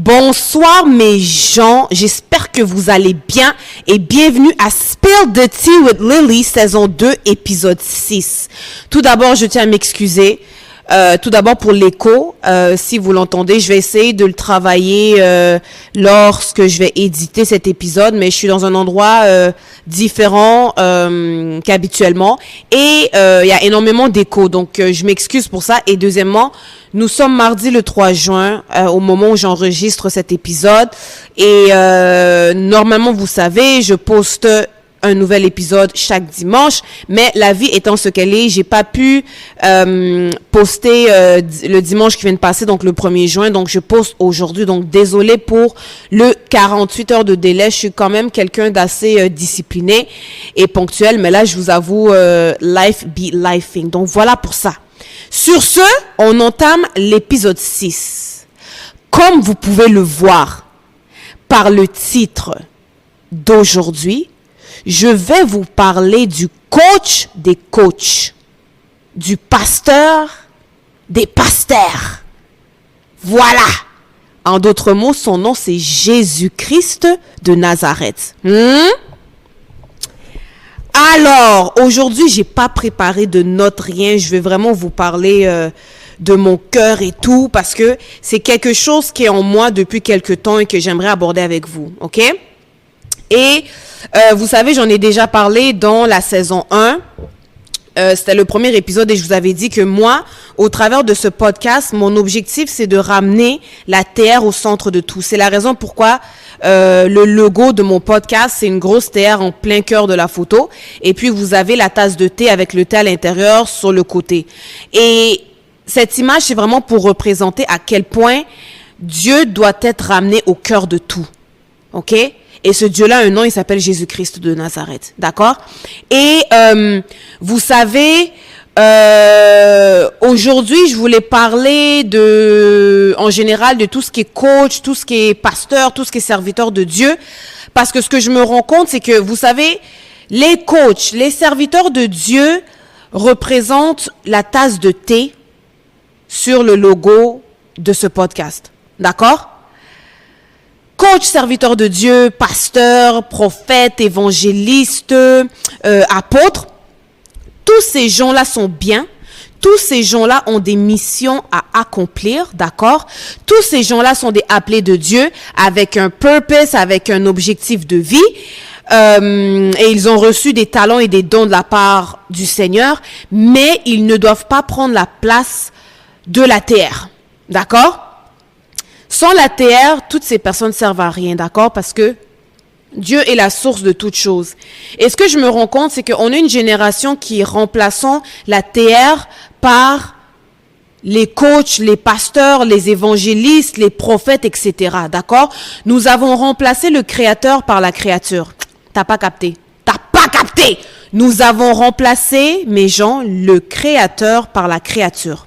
Bonsoir mes gens, j'espère que vous allez bien et bienvenue à Spill the Tea with Lily, saison 2, épisode 6. Tout d'abord, je tiens à m'excuser. Tout d'abord pour l'écho, si vous l'entendez, je vais essayer de le travailler lorsque je vais éditer cet épisode, mais je suis dans un endroit différent qu'habituellement et il y a énormément d'écho, donc je m'excuse pour ça. Et deuxièmement, nous sommes mardi le 3 juin au moment où j'enregistre cet épisode et normalement, vous savez, je poste un nouvel épisode chaque dimanche, mais la vie étant ce qu'elle est, j'ai pas pu poster le dimanche qui vient de passer, donc le 1er juin, donc je poste aujourd'hui, donc désolé pour le 48 heures de délai, je suis quand même quelqu'un d'assez discipliné et ponctuel, mais là je vous avoue, life be lifing, donc voilà pour ça. Sur ce, on entame l'épisode 6. Comme vous pouvez le voir par le titre d'aujourd'hui, je vais vous parler du coach des coachs, du pasteur des pasteurs. Voilà. En d'autres mots, son nom c'est Jésus-Christ de Nazareth. Alors, aujourd'hui, j'ai pas préparé de notes, rien. Je vais vraiment vous parler de mon cœur et tout, parce que c'est quelque chose qui est en moi depuis quelque temps et que j'aimerais aborder avec vous, ok? Et vous savez, j'en ai déjà parlé dans la saison 1. C'était le premier épisode et je vous avais dit que moi, au travers de ce podcast, mon objectif, c'est de ramener la terre au centre de tout. C'est la raison pourquoi le logo de mon podcast, c'est une grosse terre en plein cœur de la photo. Et puis, vous avez la tasse de thé avec le thé à l'intérieur sur le côté. Et cette image, c'est vraiment pour représenter à quel point Dieu doit être ramené au cœur de tout. OK? Et ce Dieu-là a un nom, il s'appelle Jésus-Christ de Nazareth. D'accord? Et vous savez, aujourd'hui, je voulais parler en général de tout ce qui est coach, tout ce qui est pasteur, tout ce qui est serviteur de Dieu. Parce que ce que je me rends compte, c'est que, vous savez, les coachs, les serviteurs de Dieu représentent la tasse de thé sur le logo de ce podcast. D'accord? Coach, serviteur de Dieu, pasteur, prophète, évangéliste, apôtre, tous ces gens-là sont bien. Tous ces gens-là ont des missions à accomplir, d'accord? Tous ces gens-là sont des appelés de Dieu avec un purpose, avec un objectif de vie. Et ils ont reçu des talents et des dons de la part du Seigneur, mais ils ne doivent pas prendre la place de la terre, d'accord? Sans la terre, toutes ces personnes servent à rien, d'accord? Parce que Dieu est la source de toutes choses. Et ce que je me rends compte, c'est qu'on a une génération qui remplaçant la terre par les coachs, les pasteurs, les évangélistes, les prophètes, etc. D'accord? Nous avons remplacé le créateur par la créature. T'as pas capté? T'as pas capté? Nous avons remplacé, mes gens, le créateur par la créature.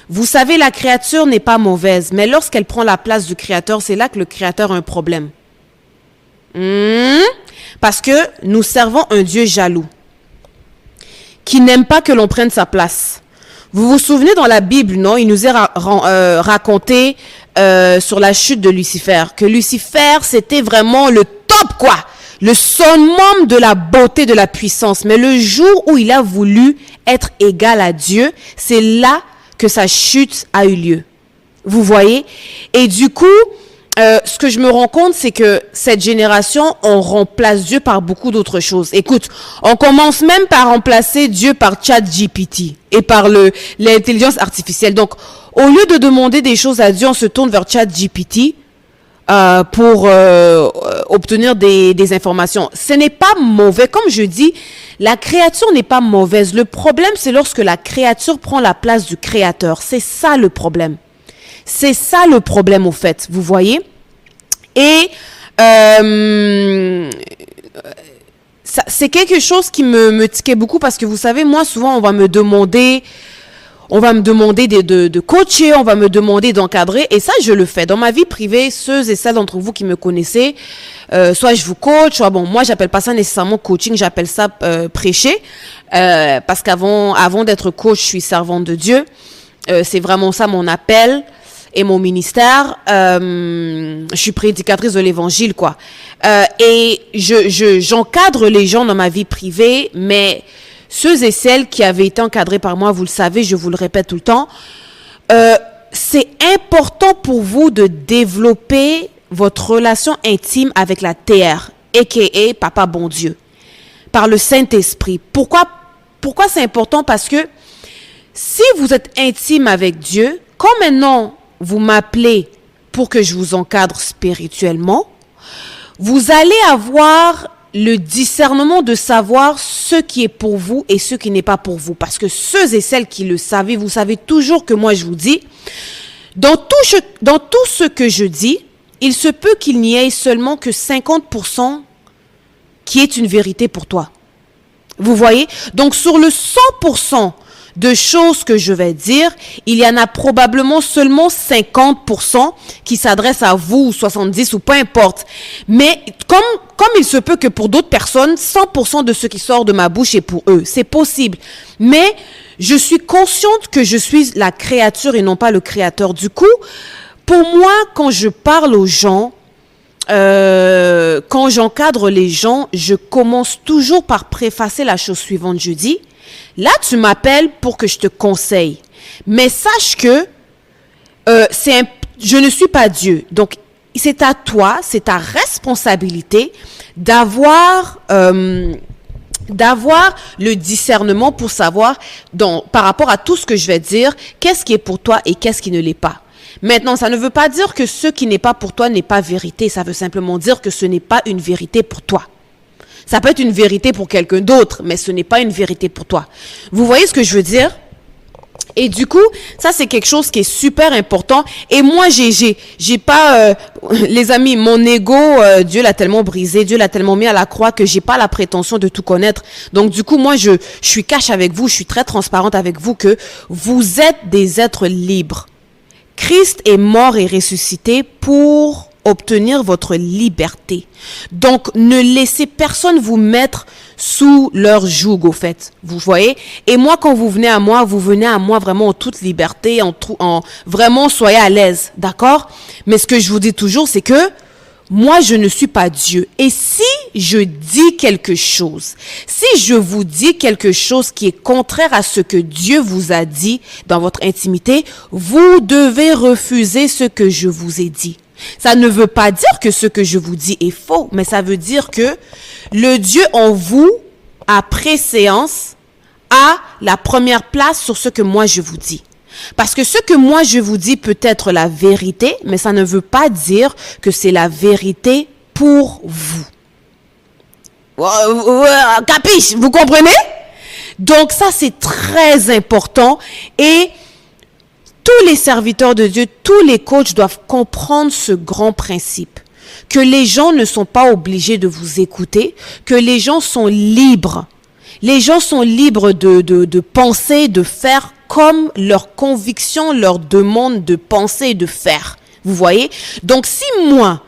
Vous savez, la créature n'est pas mauvaise, mais lorsqu'elle prend la place du créateur, c'est là que le créateur a un problème. Parce que nous servons un Dieu jaloux, qui n'aime pas que l'on prenne sa place. Vous vous souvenez dans la Bible, non? Il nous est raconté sur la chute de Lucifer, que Lucifer, c'était vraiment le top, quoi. Le summum de la beauté, de la puissance. Mais le jour où il a voulu être égal à Dieu, c'est là que sa chute a eu lieu. Vous voyez? Et du coup, ce que je me rends compte, c'est que cette génération, on remplace Dieu par beaucoup d'autres choses. Écoute, on commence même par remplacer Dieu par ChatGPT et par l'intelligence artificielle. Donc, au lieu de demander des choses à Dieu, on se tourne vers ChatGPT pour obtenir des informations. Ce n'est pas mauvais. Comme je dis, la créature n'est pas mauvaise. Le problème, c'est lorsque la créature prend la place du créateur. C'est ça le problème. C'est ça le problème, au fait. Vous voyez? Et c'est quelque chose qui me tiquait beaucoup parce que vous savez, moi, souvent, on va me demander de coacher, on va me demander d'encadrer, et ça, je le fais. Dans ma vie privée, ceux et celles d'entre vous qui me connaissez, soit je vous coach, soit bon, moi, j'appelle pas ça nécessairement coaching, j'appelle ça prêcher, parce qu'avant d'être coach, je suis servante de Dieu. C'est vraiment ça mon appel. et mon ministère. Je suis prédicatrice de l'évangile, quoi. Et j'encadre les gens dans ma vie privée, mais ceux et celles qui avaient été encadrés par moi, vous le savez, je vous le répète tout le temps, c'est important pour vous de développer votre relation intime avec la TR, a.k.a. Papa Bon Dieu, par le Saint-Esprit. Pourquoi c'est important? Parce que si vous êtes intime avec Dieu, quand maintenant vous m'appelez pour que je vous encadre spirituellement, vous allez avoir le discernement de savoir ce qui est pour vous et ce qui n'est pas pour vous. Parce que ceux et celles qui le savent, vous savez toujours que moi je vous dis, dans tout ce que je dis, il se peut qu'il n'y ait seulement que 50% qui est une vérité pour toi. Vous voyez? Donc sur le 100% de choses que je vais dire, il y en a probablement seulement 50% qui s'adressent à vous, ou 70, ou peu importe. Mais comme il se peut que pour d'autres personnes, 100% de ce qui sort de ma bouche est pour eux. C'est possible. Mais je suis consciente que je suis la créature et non pas le créateur. Du coup, pour moi, quand je parle aux gens, quand j'encadre les gens, je commence toujours par préfacer la chose suivante. Je dis, là, tu m'appelles pour que je te conseille. Mais sache que je ne suis pas Dieu. Donc, c'est à toi, c'est ta responsabilité d'avoir le discernement pour savoir, par rapport à tout ce que je vais dire, qu'est-ce qui est pour toi et qu'est-ce qui ne l'est pas. Maintenant, ça ne veut pas dire que ce qui n'est pas pour toi n'est pas vérité. Ça veut simplement dire que ce n'est pas une vérité pour toi. Ça peut être une vérité pour quelqu'un d'autre, mais ce n'est pas une vérité pour toi. Vous voyez ce que je veux dire? Et du coup, ça c'est quelque chose qui est super important. Et moi, j'ai pas, les amis, mon ego, Dieu l'a tellement brisé, Dieu l'a tellement mis à la croix que j'ai pas la prétention de tout connaître. Donc du coup, moi, je suis cash avec vous, je suis très transparente avec vous que vous êtes des êtres libres. Christ est mort et ressuscité pour obtenir votre liberté. Donc, ne laissez personne vous mettre sous leur joug, au fait. Vous voyez? Et moi, quand vous venez à moi vraiment en toute liberté, vraiment, soyez à l'aise. D'accord? Mais ce que je vous dis toujours, c'est que moi, je ne suis pas Dieu. Et si je dis quelque chose, si je vous dis quelque chose qui est contraire à ce que Dieu vous a dit dans votre intimité, vous devez refuser ce que je vous ai dit. Ça ne veut pas dire que ce que je vous dis est faux, mais ça veut dire que le Dieu en vous, à préséance, a la première place sur ce que moi je vous dis. Parce que ce que moi je vous dis peut être la vérité, mais ça ne veut pas dire que c'est la vérité pour vous. Capiche, vous comprenez? Donc ça c'est très important et tous les serviteurs de Dieu, tous les coachs doivent comprendre ce grand principe. Que les gens ne sont pas obligés de vous écouter, que les gens sont libres. Les gens sont libres de penser, de faire comme leur conviction leur demande de penser et de faire. Vous voyez? Donc si moi,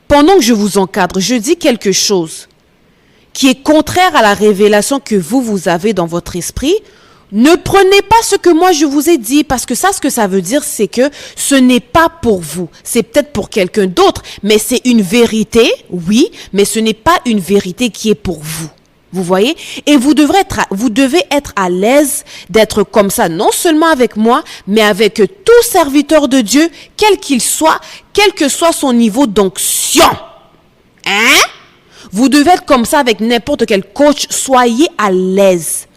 pendant que je vous encadre, je dis quelque chose qui est contraire à la révélation que vous avez dans votre esprit, ne prenez pas ce que moi je vous ai dit, parce que ça, ce que ça veut dire, c'est que ce n'est pas pour vous. C'est peut-être pour quelqu'un d'autre, mais c'est une vérité, oui, mais ce n'est pas une vérité qui est pour vous. Vous voyez? Et vous devez être à l'aise d'être comme ça, non seulement avec moi, mais avec tout serviteur de Dieu, quel qu'il soit, quel que soit son niveau d'onction. Hein? Vous devez être comme ça avec n'importe quel coach. Soyez à l'aise.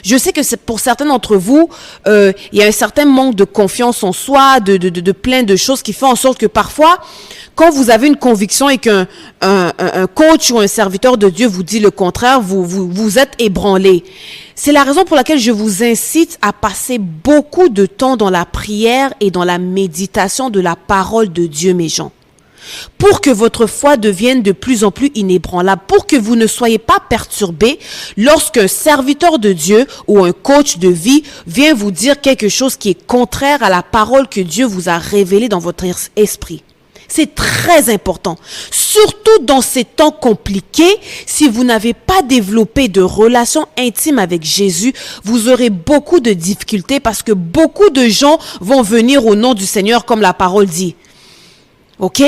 Je sais que pour certains d'entre vous, il y a un certain manque de confiance en soi, de plein de choses qui font en sorte que parfois, quand vous avez une conviction et qu'un coach ou un serviteur de Dieu vous dit le contraire, vous êtes ébranlé. C'est la raison pour laquelle je vous incite à passer beaucoup de temps dans la prière et dans la méditation de la parole de Dieu, mes gens. Pour que votre foi devienne de plus en plus inébranlable, pour que vous ne soyez pas perturbés lorsqu'un serviteur de Dieu ou un coach de vie vient vous dire quelque chose qui est contraire à la parole que Dieu vous a révélée dans votre esprit. C'est très important. surtout dans ces temps compliqués, si vous n'avez pas développé de relation intime avec Jésus, vous aurez beaucoup de difficultés parce que beaucoup de gens vont venir au nom du Seigneur comme la parole dit. Ok?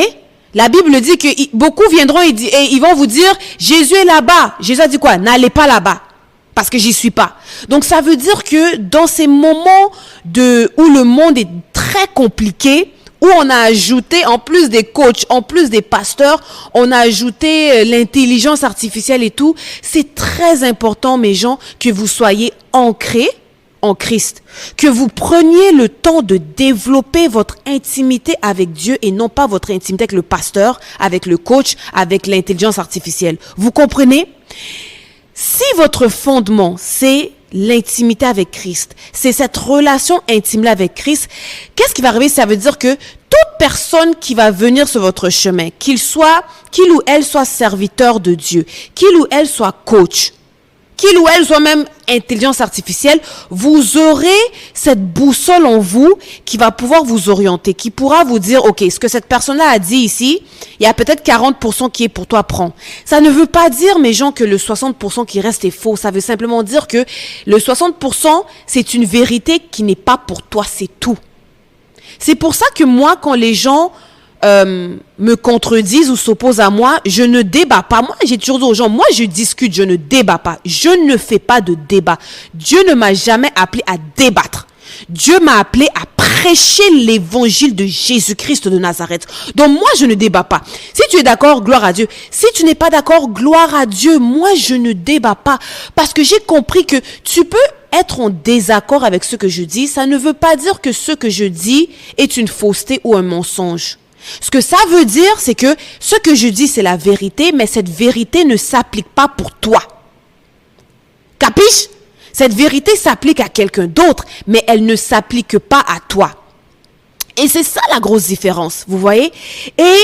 La Bible dit que beaucoup viendront et ils vont vous dire, Jésus est là-bas. Jésus a dit quoi? N'allez pas là-bas. Parce que j'y suis pas. Donc ça veut dire que dans ces moments où le monde est très compliqué, où on a ajouté, en plus des coachs, en plus des pasteurs, on a ajouté l'intelligence artificielle et tout, c'est très important, mes gens, que vous soyez ancrés en Christ, que vous preniez le temps de développer votre intimité avec Dieu et non pas votre intimité avec le pasteur, avec le coach, avec l'intelligence artificielle. Vous comprenez? Si votre fondement, c'est l'intimité avec Christ, c'est cette relation intime-là avec Christ, qu'est-ce qui va arriver? Ça veut dire que toute personne qui va venir sur votre chemin, qu'il ou elle soit serviteur de Dieu, qu'il ou elle soit coach, qu'il ou elle soit même intelligence artificielle, vous aurez cette boussole en vous qui va pouvoir vous orienter, qui pourra vous dire, ok, ce que cette personne-là a dit ici, il y a peut-être 40% qui est pour toi, prends. Ça ne veut pas dire, mes gens, que le 60% qui reste est faux. Ça veut simplement dire que le 60%, c'est une vérité qui n'est pas pour toi, c'est tout. C'est pour ça que moi, quand les gens me contredisent ou s'opposent à moi, je ne débat pas. Moi, j'ai toujours dit aux gens, moi, je discute, je ne débat pas. Je ne fais pas de débat. Dieu ne m'a jamais appelé à débattre. Dieu m'a appelé à prêcher l'évangile de Jésus-Christ de Nazareth. Donc moi, je ne débat pas. Si tu es d'accord, gloire à Dieu. Si tu n'es pas d'accord, gloire à Dieu. Moi, je ne débat pas. Parce que j'ai compris que tu peux être en désaccord avec ce que je dis. Ça ne veut pas dire que ce que je dis est une fausseté ou un mensonge. Ce que ça veut dire, c'est que ce que je dis, c'est la vérité, mais cette vérité ne s'applique pas pour toi. Capiche? Cette vérité s'applique à quelqu'un d'autre, mais elle ne s'applique pas à toi. Et c'est ça la grosse différence, vous voyez? Et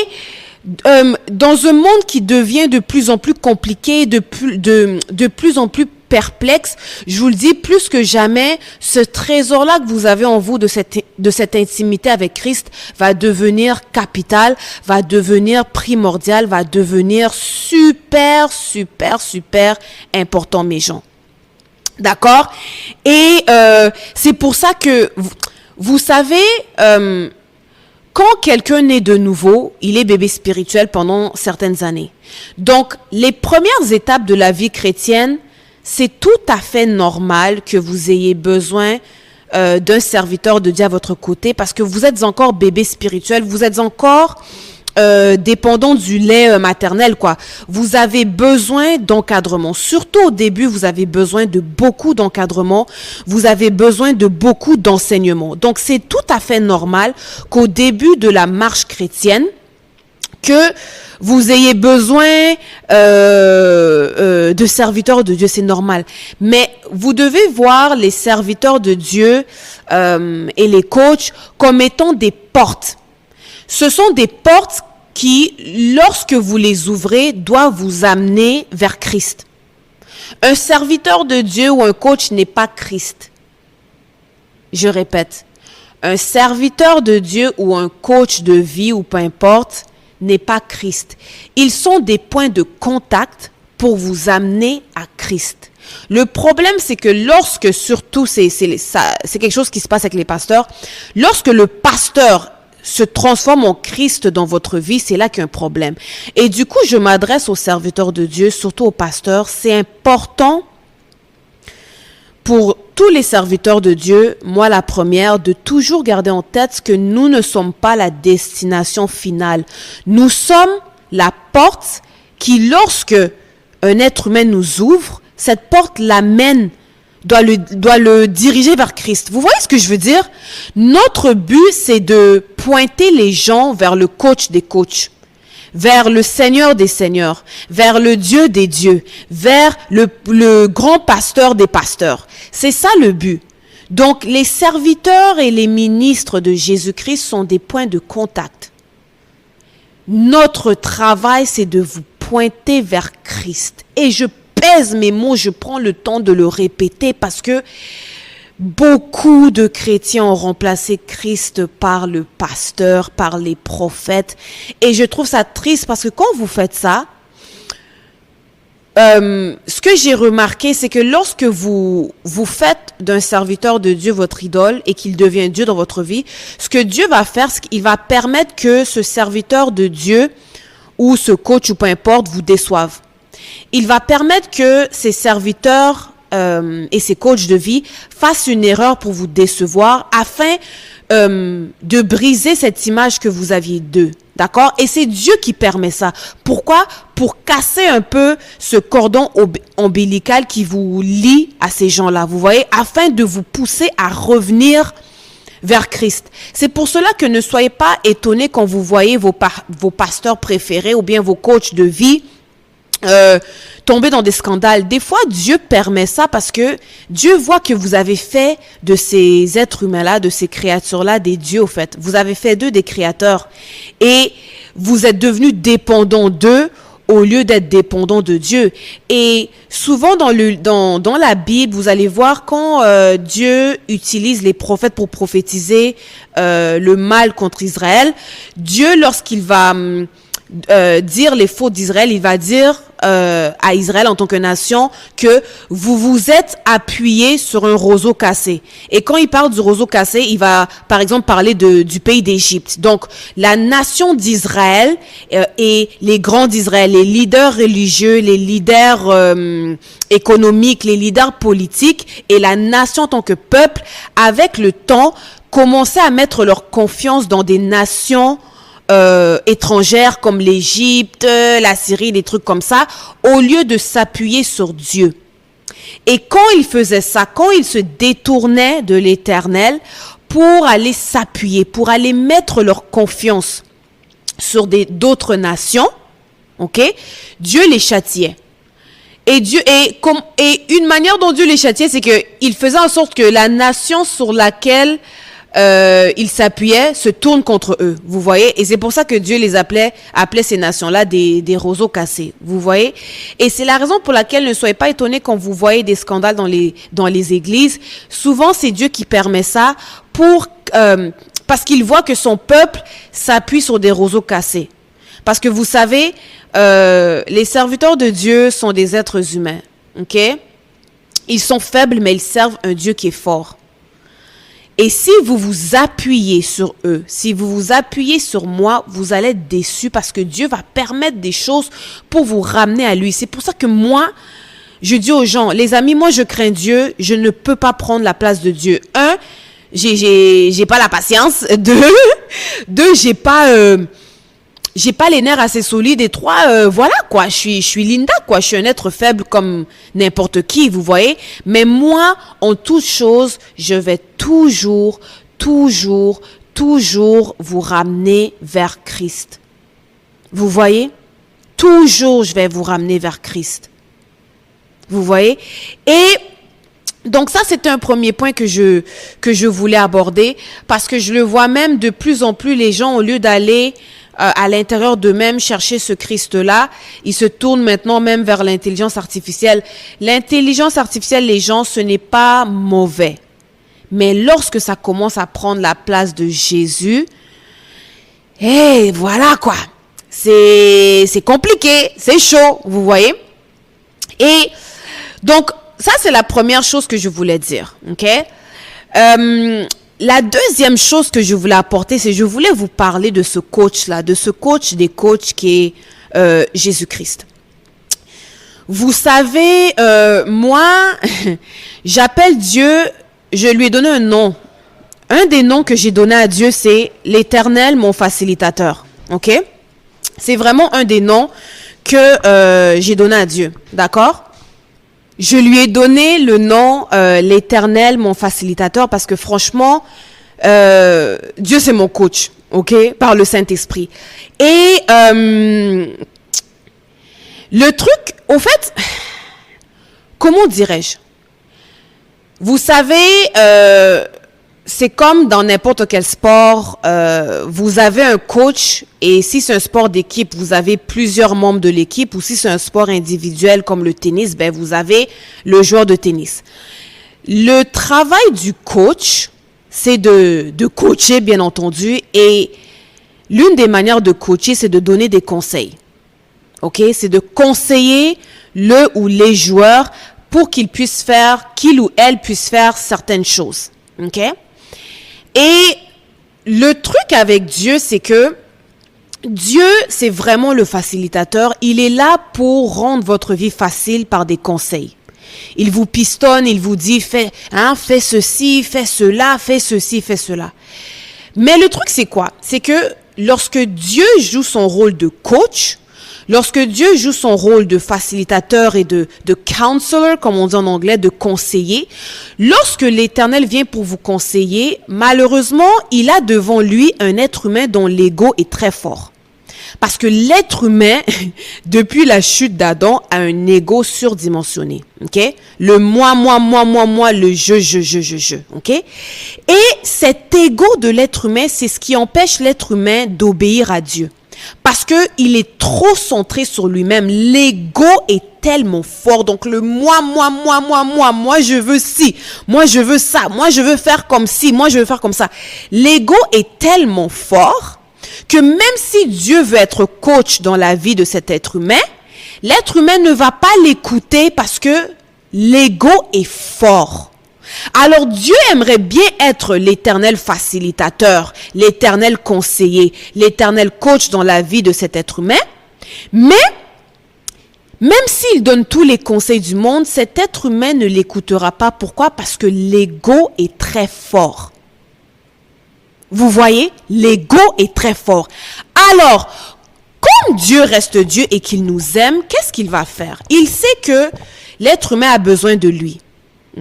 dans un monde qui devient de plus en plus compliqué, de plus en plus perplexe, je vous le dis, plus que jamais, ce trésor-là que vous avez en vous de cette intimité avec Christ va devenir capital, va devenir primordial, va devenir super, super, super important, mes gens. D'accord? Et c'est pour ça que, vous savez, quand quelqu'un naît de nouveau, il est bébé spirituel pendant certaines années. Donc, les premières étapes de la vie chrétienne, c'est tout à fait normal que vous ayez besoin d'un serviteur de Dieu à votre côté parce que vous êtes encore bébé spirituel, vous êtes encore dépendant du lait maternel, quoi. Vous avez besoin d'encadrement. Surtout au début, vous avez besoin de beaucoup d'encadrement. Vous avez besoin de beaucoup d'enseignement. Donc, c'est tout à fait normal qu'au début de la marche chrétienne, que vous ayez besoin de serviteurs de Dieu, c'est normal. Mais vous devez voir les serviteurs de Dieu et les coachs comme étant des portes. Ce sont des portes qui, lorsque vous les ouvrez, doivent vous amener vers Christ. Un serviteur de Dieu ou un coach n'est pas Christ. Je répète, un serviteur de Dieu ou un coach de vie ou peu importe, n'est pas Christ. Ils sont des points de contact pour vous amener à Christ. Le problème, c'est que lorsque, surtout, c'est quelque chose qui se passe avec les pasteurs, lorsque le pasteur se transforme en Christ dans votre vie, c'est là qu'il y a un problème. Et du coup, je m'adresse aux serviteurs de Dieu, surtout aux pasteurs. C'est important pour tous les serviteurs de Dieu, moi la première, de toujours garder en tête que nous ne sommes pas la destination finale. Nous sommes la porte qui, lorsque un être humain nous ouvre, cette porte l'amène, doit le diriger vers Christ. Vous voyez ce que je veux dire? Notre but, c'est de pointer les gens vers le coach des coachs, vers le Seigneur des seigneurs, vers le Dieu des dieux, vers le grand pasteur des pasteurs. C'est ça le but. Donc, les serviteurs et les ministres de Jésus-Christ sont des points de contact. Notre travail, c'est de vous pointer vers Christ. Et je pèse mes mots, je prends le temps de le répéter parce que Beaucoup de chrétiens ont remplacé Christ par le pasteur, par les prophètes. Et je trouve ça triste parce que quand vous faites ça, ce que j'ai remarqué, c'est que lorsque vous faites d'un serviteur de Dieu votre idole et qu'il devient Dieu dans votre vie, ce que Dieu va faire, c'est qu'il va permettre que ce serviteur de Dieu ou ce coach ou peu importe vous déçoive. Il va permettre que ces serviteurs et ces coachs de vie fassent une erreur pour vous décevoir afin de briser cette image que vous aviez d'eux. D'accord? Et c'est Dieu qui permet ça. Pourquoi? Pour casser un peu ce cordon ombilical qui vous lie à ces gens-là. Vous voyez? Afin de vous pousser à revenir vers Christ. C'est pour cela que ne soyez pas étonnés quand vous voyez vos pasteurs préférés ou bien vos coachs de vie tomber dans des scandales. Des fois, Dieu permet ça parce que Dieu voit que vous avez fait de ces êtres humains-là, de ces créatures-là, des dieux, au fait. Vous avez fait d'eux des créateurs. Et vous êtes devenus dépendants d'eux au lieu d'être dépendants de Dieu. Et souvent dans la Bible, vous allez voir quand Dieu utilise les prophètes pour prophétiser le mal contre Israël, Dieu, lorsqu'il va dire les fautes d'Israël, il va dire à Israël en tant que nation que vous vous êtes appuyé sur un roseau cassé. Et quand il parle du roseau cassé, il va par exemple parler du pays d'Égypte. Donc la nation d'Israël et les grands d'Israël, les leaders religieux, les leaders économiques, les leaders politiques et la nation en tant que peuple, avec le temps, commençaient à mettre leur confiance dans des nations étrangères comme l'Égypte, la Syrie, des trucs comme ça, au lieu de s'appuyer sur Dieu. Et quand ils faisaient ça, quand ils se détournaient de l'Éternel pour aller s'appuyer, pour aller mettre leur confiance sur d'autres nations, ok, Dieu les châtiait. Et une manière dont Dieu les châtiait, c'est que il faisait en sorte que la nation sur laquelle ils s'appuyaient se tournent contre eux, vous voyez, et c'est pour ça que Dieu les appelait ces nations-là des roseaux cassés, vous voyez, et c'est la raison pour laquelle ne soyez pas étonnés quand vous voyez des scandales dans les églises. Souvent c'est Dieu qui permet ça parce qu'il voit que son peuple s'appuie sur des roseaux cassés, parce que vous savez, les serviteurs de Dieu sont des êtres humains, ok, ils sont faibles mais ils servent un Dieu qui est fort. Et si vous vous appuyez sur eux, si vous vous appuyez sur moi, vous allez être déçus parce que Dieu va permettre des choses pour vous ramener à lui. C'est pour ça que moi, je dis aux gens, les amis, moi je crains Dieu, je ne peux pas prendre la place de Dieu. Un, j'ai pas la patience. Deux, j'ai pas les nerfs assez solides. Et trois, voilà quoi, je suis Linda quoi, je suis un être faible comme n'importe qui, vous voyez. Mais moi, en toute chose, je vais toujours vous ramener vers Christ. Vous voyez? Toujours, je vais vous ramener vers Christ. Vous voyez? Et donc ça, c'est un premier point que je voulais aborder parce que je le vois même de plus en plus, les gens, au lieu d'aller à l'intérieur d'eux-mêmes chercher ce Christ-là, ils se tournent maintenant même vers l'intelligence artificielle. L'intelligence artificielle, les gens, ce n'est pas mauvais. Mais lorsque ça commence à prendre la place de Jésus, voilà quoi. C'est compliqué, c'est chaud, vous voyez. Et donc, ça c'est la première chose que je voulais dire, ok? La deuxième chose que je voulais apporter, c'est je voulais vous parler de ce coach-là, de ce coach des coachs qui est Jésus-Christ. Vous savez, moi, j'appelle Dieu, je lui ai donné un nom. Un des noms que j'ai donné à Dieu, c'est l'Éternel, mon facilitateur. Ok? C'est vraiment un des noms que j'ai donné à Dieu. D'accord? Je lui ai donné le nom l'Éternel, mon facilitateur, parce que franchement, Dieu c'est mon coach, ok, par le Saint-Esprit. Et le truc, au fait, comment dirais-je? Vous savez, c'est comme dans n'importe quel sport, vous avez un coach et si c'est un sport d'équipe, vous avez plusieurs membres de l'équipe ou si c'est un sport individuel comme le tennis, ben vous avez le joueur de tennis. Le travail du coach, c'est de coacher, bien entendu, et l'une des manières de coacher, c'est de donner des conseils. OK? C'est de conseiller le ou les joueurs pour qu'il ou elle puisse faire certaines choses. OK? Et le truc avec Dieu, c'est que Dieu, c'est vraiment le facilitateur. Il est là pour rendre votre vie facile par des conseils. Il vous pistonne, il vous dit, fais ceci, fais cela, fais ceci, fais cela. Mais le truc, c'est quoi? C'est que lorsque Dieu joue son rôle de coach, lorsque Dieu joue son rôle de facilitateur et de counselor, comme on dit en anglais, de conseiller, lorsque l'Éternel vient pour vous conseiller, malheureusement, il a devant lui un être humain dont l'ego est très fort. Parce que l'être humain, depuis la chute d'Adam, a un ego surdimensionné. OK? Le moi, le je. OK? Et cet ego de l'être humain, c'est ce qui empêche l'être humain d'obéir à Dieu. Parce que il est trop centré sur lui-même. L'ego est tellement fort. Donc le moi, je veux ci, moi je veux ça, moi je veux faire comme ci, moi je veux faire comme ça. L'ego est tellement fort que même si Dieu veut être coach dans la vie de cet être humain, l'être humain ne va pas l'écouter parce que l'ego est fort. Alors Dieu aimerait bien être l'éternel facilitateur, l'éternel conseiller, l'éternel coach dans la vie de cet être humain, mais même s'il donne tous les conseils du monde, cet être humain ne l'écoutera pas. Pourquoi? Parce que l'ego est très fort. Vous voyez, l'ego est très fort. Alors, comme Dieu reste Dieu et qu'il nous aime, qu'est-ce qu'il va faire? Il sait que l'être humain a besoin de lui.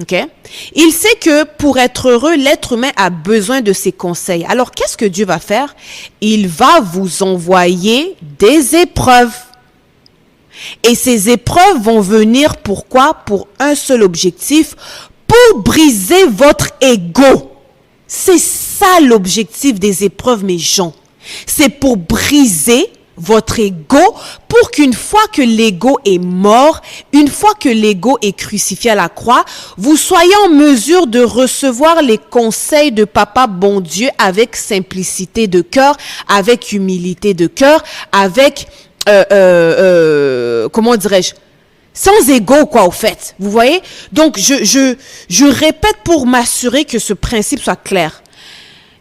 Okay? Il sait que pour être heureux, l'être humain a besoin de ses conseils. Alors, qu'est-ce que Dieu va faire? Il va vous envoyer des épreuves. Et ces épreuves vont venir pourquoi? Pour un seul objectif, pour briser votre ego. C'est ça l'objectif des épreuves, mes gens. C'est pour briser votre ego, pour qu'une fois que l'ego est mort, une fois que l'ego est crucifié à la croix, vous soyez en mesure de recevoir les conseils de Papa bon Dieu avec simplicité de cœur, avec humilité de cœur, avec, comment dirais-je, sans ego, quoi, au fait. Vous voyez? Donc, je répète pour m'assurer que ce principe soit clair.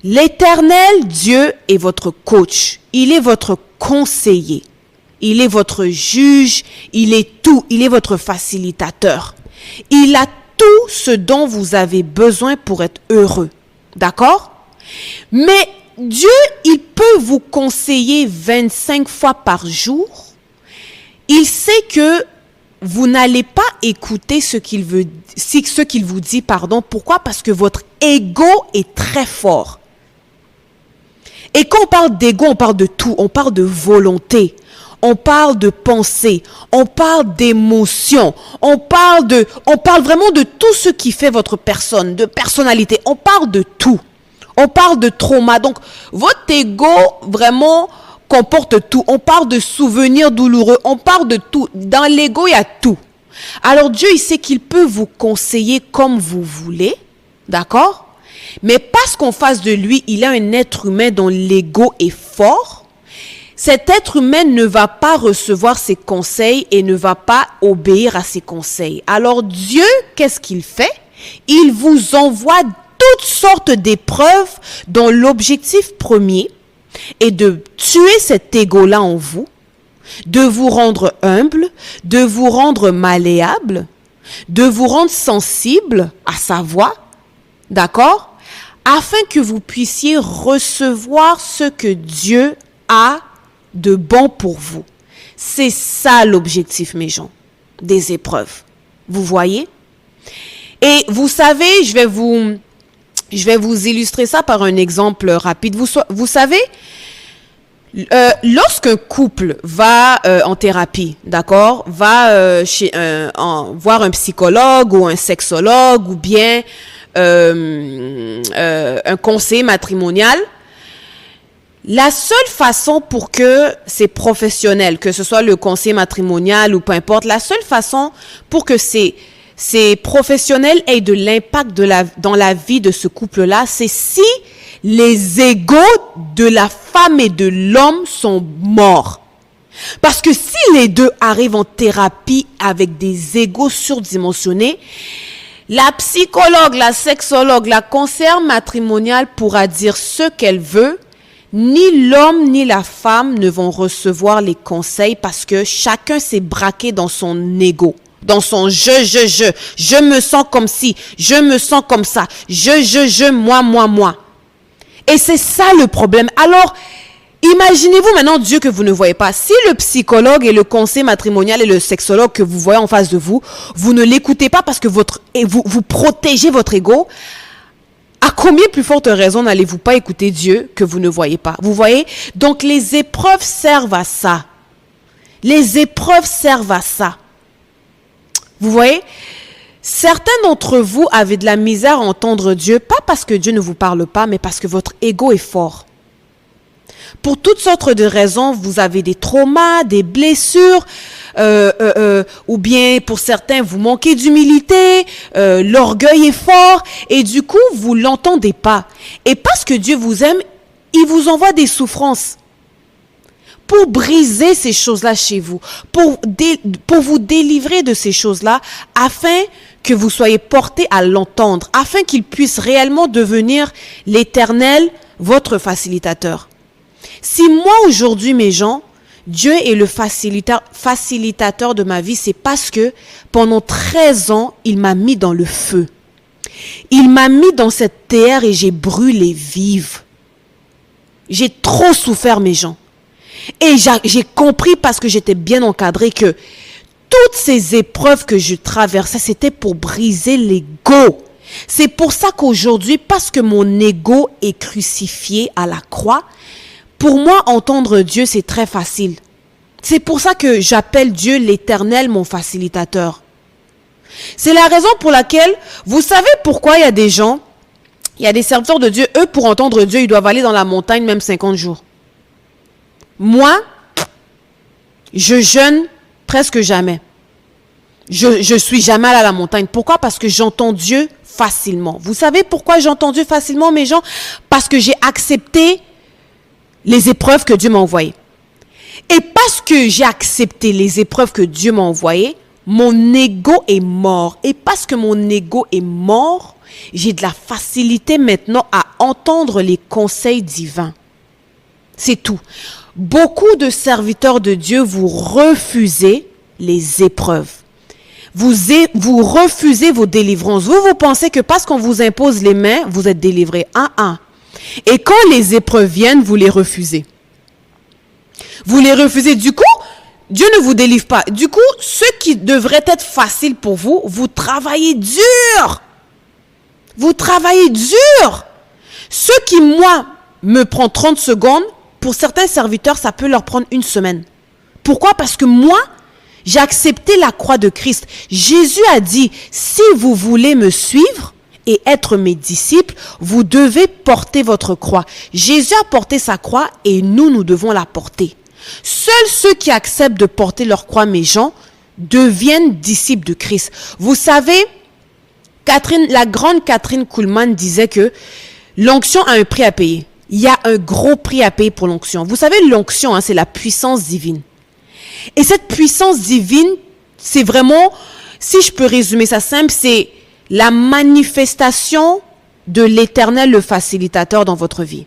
L'Éternel Dieu est votre coach. Il est votre conseiller. Il est votre juge. Il est tout. Il est votre facilitateur. Il a tout ce dont vous avez besoin pour être heureux. D'accord? Mais Dieu, il peut vous conseiller 25 fois par jour. Il sait que vous n'allez pas écouter ce qu'il vous dit, pardon. Pourquoi? Parce que votre ego est très fort. Et quand on parle d'ego, on parle de tout. On parle de volonté. On parle de pensée. On parle d'émotion. On parle vraiment de tout ce qui fait votre personne, de personnalité. On parle de tout. On parle de trauma. Donc, votre ego, vraiment, comporte tout. On parle de souvenirs douloureux. On parle de tout. Dans l'ego, il y a tout. Alors Dieu, il sait qu'il peut vous conseiller comme vous voulez. D'accord? Mais parce qu'en face de lui, il a un être humain dont l'ego est fort. Cet être humain ne va pas recevoir ses conseils et ne va pas obéir à ses conseils. Alors Dieu, qu'est-ce qu'il fait? Il vous envoie toutes sortes d'épreuves dont l'objectif premier est de tuer cet ego-là en vous, de vous rendre humble, de vous rendre malléable, de vous rendre sensible à sa voix, d'accord? Afin que vous puissiez recevoir ce que Dieu a de bon pour vous. C'est ça l'objectif, mes gens, des épreuves. Vous voyez? Et vous savez, je vais vous illustrer ça par un exemple rapide. Vous savez, lorsqu'un couple va en thérapie, d'accord, va voir un psychologue ou un sexologue ou bien un conseiller matrimonial, la seule façon pour que ces professionnels, que ce soit le conseiller matrimonial ou peu importe, la seule façon pour que ces ces professionnels aient de l'impact dans la vie de ce couple-là, c'est si les égos de la femme et de l'homme sont morts. Parce que si les deux arrivent en thérapie avec des égos surdimensionnés, la psychologue, la sexologue, la conseillère matrimoniale pourra dire ce qu'elle veut. Ni l'homme ni la femme ne vont recevoir les conseils parce que chacun s'est braqué dans son ego. Dans son je me sens comme ci, je me sens comme ça, moi. Et c'est ça le problème. Alors, imaginez-vous maintenant Dieu que vous ne voyez pas. Si le psychologue et le conseiller matrimonial et le sexologue que vous voyez en face de vous, vous ne l'écoutez pas parce que vous protégez votre ego, à combien plus forte raison n'allez-vous pas écouter Dieu que vous ne voyez pas? Vous voyez? Donc, les épreuves servent à ça. Les épreuves servent à ça. Vous voyez? Certains d'entre vous avaient de la misère à entendre Dieu, pas parce que Dieu ne vous parle pas, mais parce que votre ego est fort. Pour toutes sortes de raisons, vous avez des traumas, des blessures, ou bien pour certains, vous manquez d'humilité, l'orgueil est fort, et du coup, vous ne l'entendez pas. Et parce que Dieu vous aime, il vous envoie des souffrances pour briser ces choses-là chez vous, pour vous délivrer de ces choses-là, afin que vous soyez portés à l'entendre, afin qu'il puisse réellement devenir l'Éternel, votre facilitateur. Si moi aujourd'hui, mes gens, Dieu est le facilitateur de ma vie, c'est parce que pendant 13 ans, il m'a mis dans le feu. Il m'a mis dans cette terre et j'ai brûlé vive. J'ai trop souffert, mes gens. Et j'ai compris parce que j'étais bien encadré que toutes ces épreuves que je traversais, c'était pour briser l'ego. C'est pour ça qu'aujourd'hui, parce que mon ego est crucifié à la croix, pour moi, entendre Dieu, c'est très facile. C'est pour ça que j'appelle Dieu l'Éternel, mon facilitateur. C'est la raison pour laquelle, vous savez pourquoi il y a des gens, il y a des serviteurs de Dieu, eux, pour entendre Dieu, ils doivent aller dans la montagne même 50 jours. Moi, je jeûne presque jamais. Je suis jamais allé à la montagne. Pourquoi? Parce que j'entends Dieu facilement. Vous savez pourquoi j'entends Dieu facilement, mes gens? Parce que j'ai accepté les épreuves que Dieu m'a envoyées. Et parce que j'ai accepté les épreuves que Dieu m'a envoyées, mon ego est mort. Et parce que mon ego est mort, j'ai de la facilité maintenant à entendre les conseils divins. C'est tout. Beaucoup de serviteurs de Dieu, vous refusez les épreuves. Vous refusez vos délivrances. Vous pensez que parce qu'on vous impose les mains, vous êtes délivré. Et quand les épreuves viennent, vous les refusez. Vous les refusez. Du coup, Dieu ne vous délivre pas. Du coup, ce qui devrait être facile pour vous, vous travaillez dur. Vous travaillez dur. Ce qui, moi, me prend 30 secondes, pour certains serviteurs, ça peut leur prendre 1 semaine. Pourquoi? Parce que moi, j'ai accepté la croix de Christ. Jésus a dit, si vous voulez me suivre et être mes disciples, vous devez porter votre croix. Jésus a porté sa croix et nous devons la porter. Seuls ceux qui acceptent de porter leur croix, mes gens, deviennent disciples de Christ. Vous savez, la grande Catherine Kuhlman disait que l'onction a un prix à payer. Il y a un gros prix à payer pour l'onction. Vous savez, l'onction, c'est la puissance divine. Et cette puissance divine, c'est vraiment, si je peux résumer ça simple, c'est la manifestation de l'Éternel, le facilitateur dans votre vie.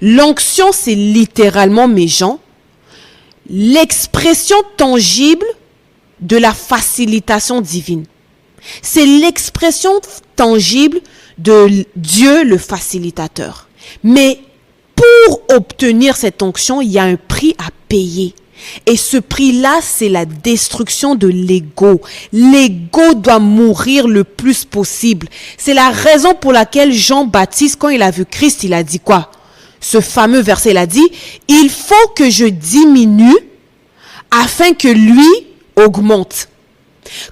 L'onction, c'est littéralement, mes gens, l'expression tangible de la facilitation divine. C'est l'expression tangible de Dieu, le facilitateur. Mais pour obtenir cette onction, il y a un prix à payer. Et ce prix-là, c'est la destruction de l'ego. L'ego doit mourir le plus possible. C'est la raison pour laquelle Jean-Baptiste, quand il a vu Christ, il a dit quoi? Ce fameux verset, il a dit, il faut que je diminue afin que lui augmente.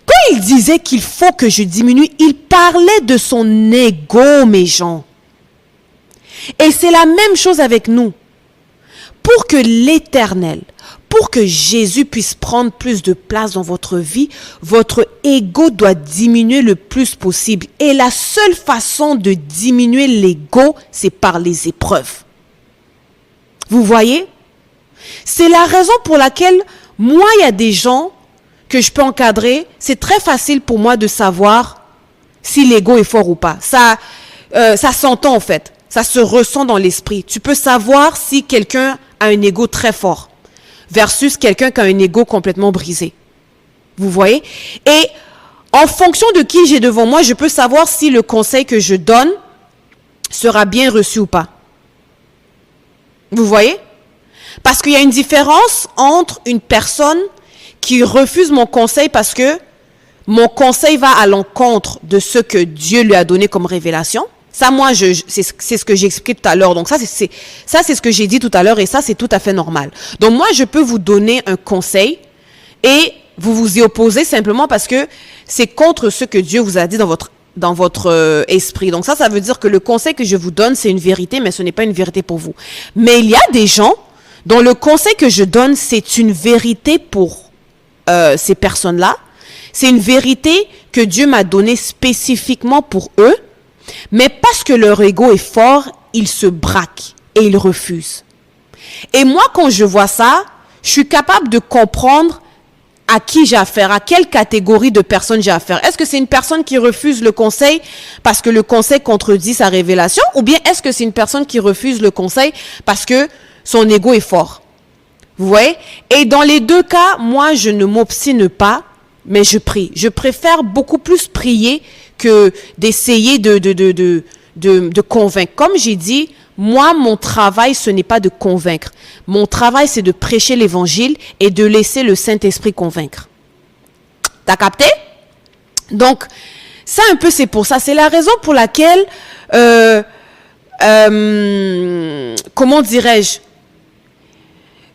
Quand il disait qu'il faut que je diminue, il parlait de son ego, mes gens. Et c'est la même chose avec nous. Pour que l'Éternel, pour que Jésus puisse prendre plus de place dans votre vie, votre ego doit diminuer le plus possible. Et la seule façon de diminuer l'ego, c'est par les épreuves. Vous voyez? C'est la raison pour laquelle, moi, il y a des gens que je peux encadrer. C'est très facile pour moi de savoir si l'ego est fort ou pas. Ça s'entend en fait. Ça se ressent dans l'esprit. Tu peux savoir si quelqu'un a un ego très fort versus quelqu'un qui a un ego complètement brisé. Vous voyez? Et en fonction de qui j'ai devant moi, je peux savoir si le conseil que je donne sera bien reçu ou pas. Vous voyez? Parce qu'il y a une différence entre une personne qui refuse mon conseil parce que mon conseil va à l'encontre de ce que Dieu lui a donné comme révélation. Ça, moi, c'est ce que j'ai expliqué tout à l'heure. Donc, ça, c'est ce que j'ai dit tout à l'heure et ça, c'est tout à fait normal. Donc, moi, je peux vous donner un conseil et vous vous y opposez simplement parce que c'est contre ce que Dieu vous a dit dans votre esprit. Donc, ça veut dire que le conseil que je vous donne, c'est une vérité, mais ce n'est pas une vérité pour vous. Mais il y a des gens dont le conseil que je donne, c'est une vérité pour ces personnes-là. C'est une vérité que Dieu m'a donnée spécifiquement pour eux. Mais parce que leur ego est fort, ils se braquent et ils refusent. Et moi, quand je vois ça, je suis capable de comprendre à qui j'ai affaire, à quelle catégorie de personnes j'ai affaire. Est-ce que c'est une personne qui refuse le conseil parce que le conseil contredit sa révélation? Ou bien est-ce que c'est une personne qui refuse le conseil parce que son ego est fort? Vous voyez? Et dans les deux cas, moi, je ne m'obstine pas, mais je prie. Je préfère beaucoup plus prier que d'essayer de convaincre. Comme j'ai dit, moi, mon travail, ce n'est pas de convaincre. Mon travail, c'est de prêcher l'évangile et de laisser le Saint-Esprit convaincre. T'as capté? Donc, ça un peu, c'est pour ça. C'est la raison pour laquelle, comment dirais-je?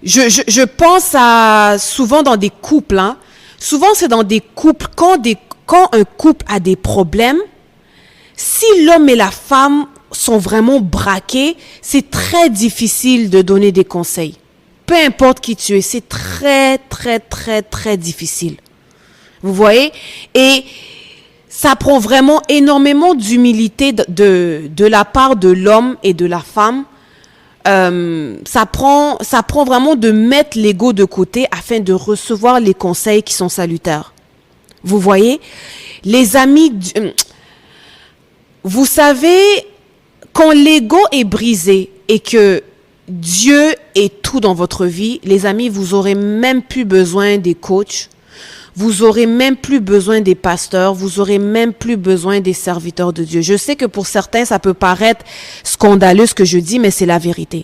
Je pense à souvent dans des couples, hein. Souvent, c'est dans des couples, quand un couple a des problèmes, si l'homme et la femme sont vraiment braqués, c'est très difficile de donner des conseils. Peu importe qui tu es, c'est très, très, très, très difficile. Vous voyez? Et ça prend vraiment énormément d'humilité de la part de l'homme et de la femme. Ça prend vraiment de mettre l'ego de côté afin de recevoir les conseils qui sont salutaires. Vous voyez, les amis, vous savez, quand l'ego est brisé et que Dieu est tout dans votre vie, les amis, vous aurez même plus besoin des coachs, vous aurez même plus besoin des pasteurs, vous aurez même plus besoin des serviteurs de Dieu. Je sais que pour certains, ça peut paraître scandaleux ce que je dis, mais c'est la vérité.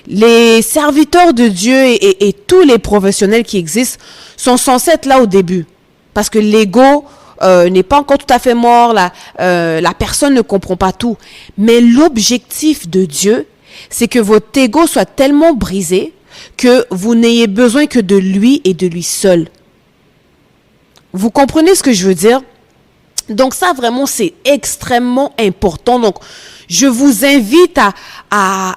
Les serviteurs de Dieu et tous les professionnels qui existent sont censés être là au début. Parce que l'ego n'est pas encore tout à fait mort, la personne ne comprend pas tout. Mais l'objectif de Dieu, c'est que votre ego soit tellement brisé que vous n'ayez besoin que de lui et de lui seul. Vous comprenez ce que je veux dire? Donc ça, vraiment, c'est extrêmement important. Donc, je vous invite à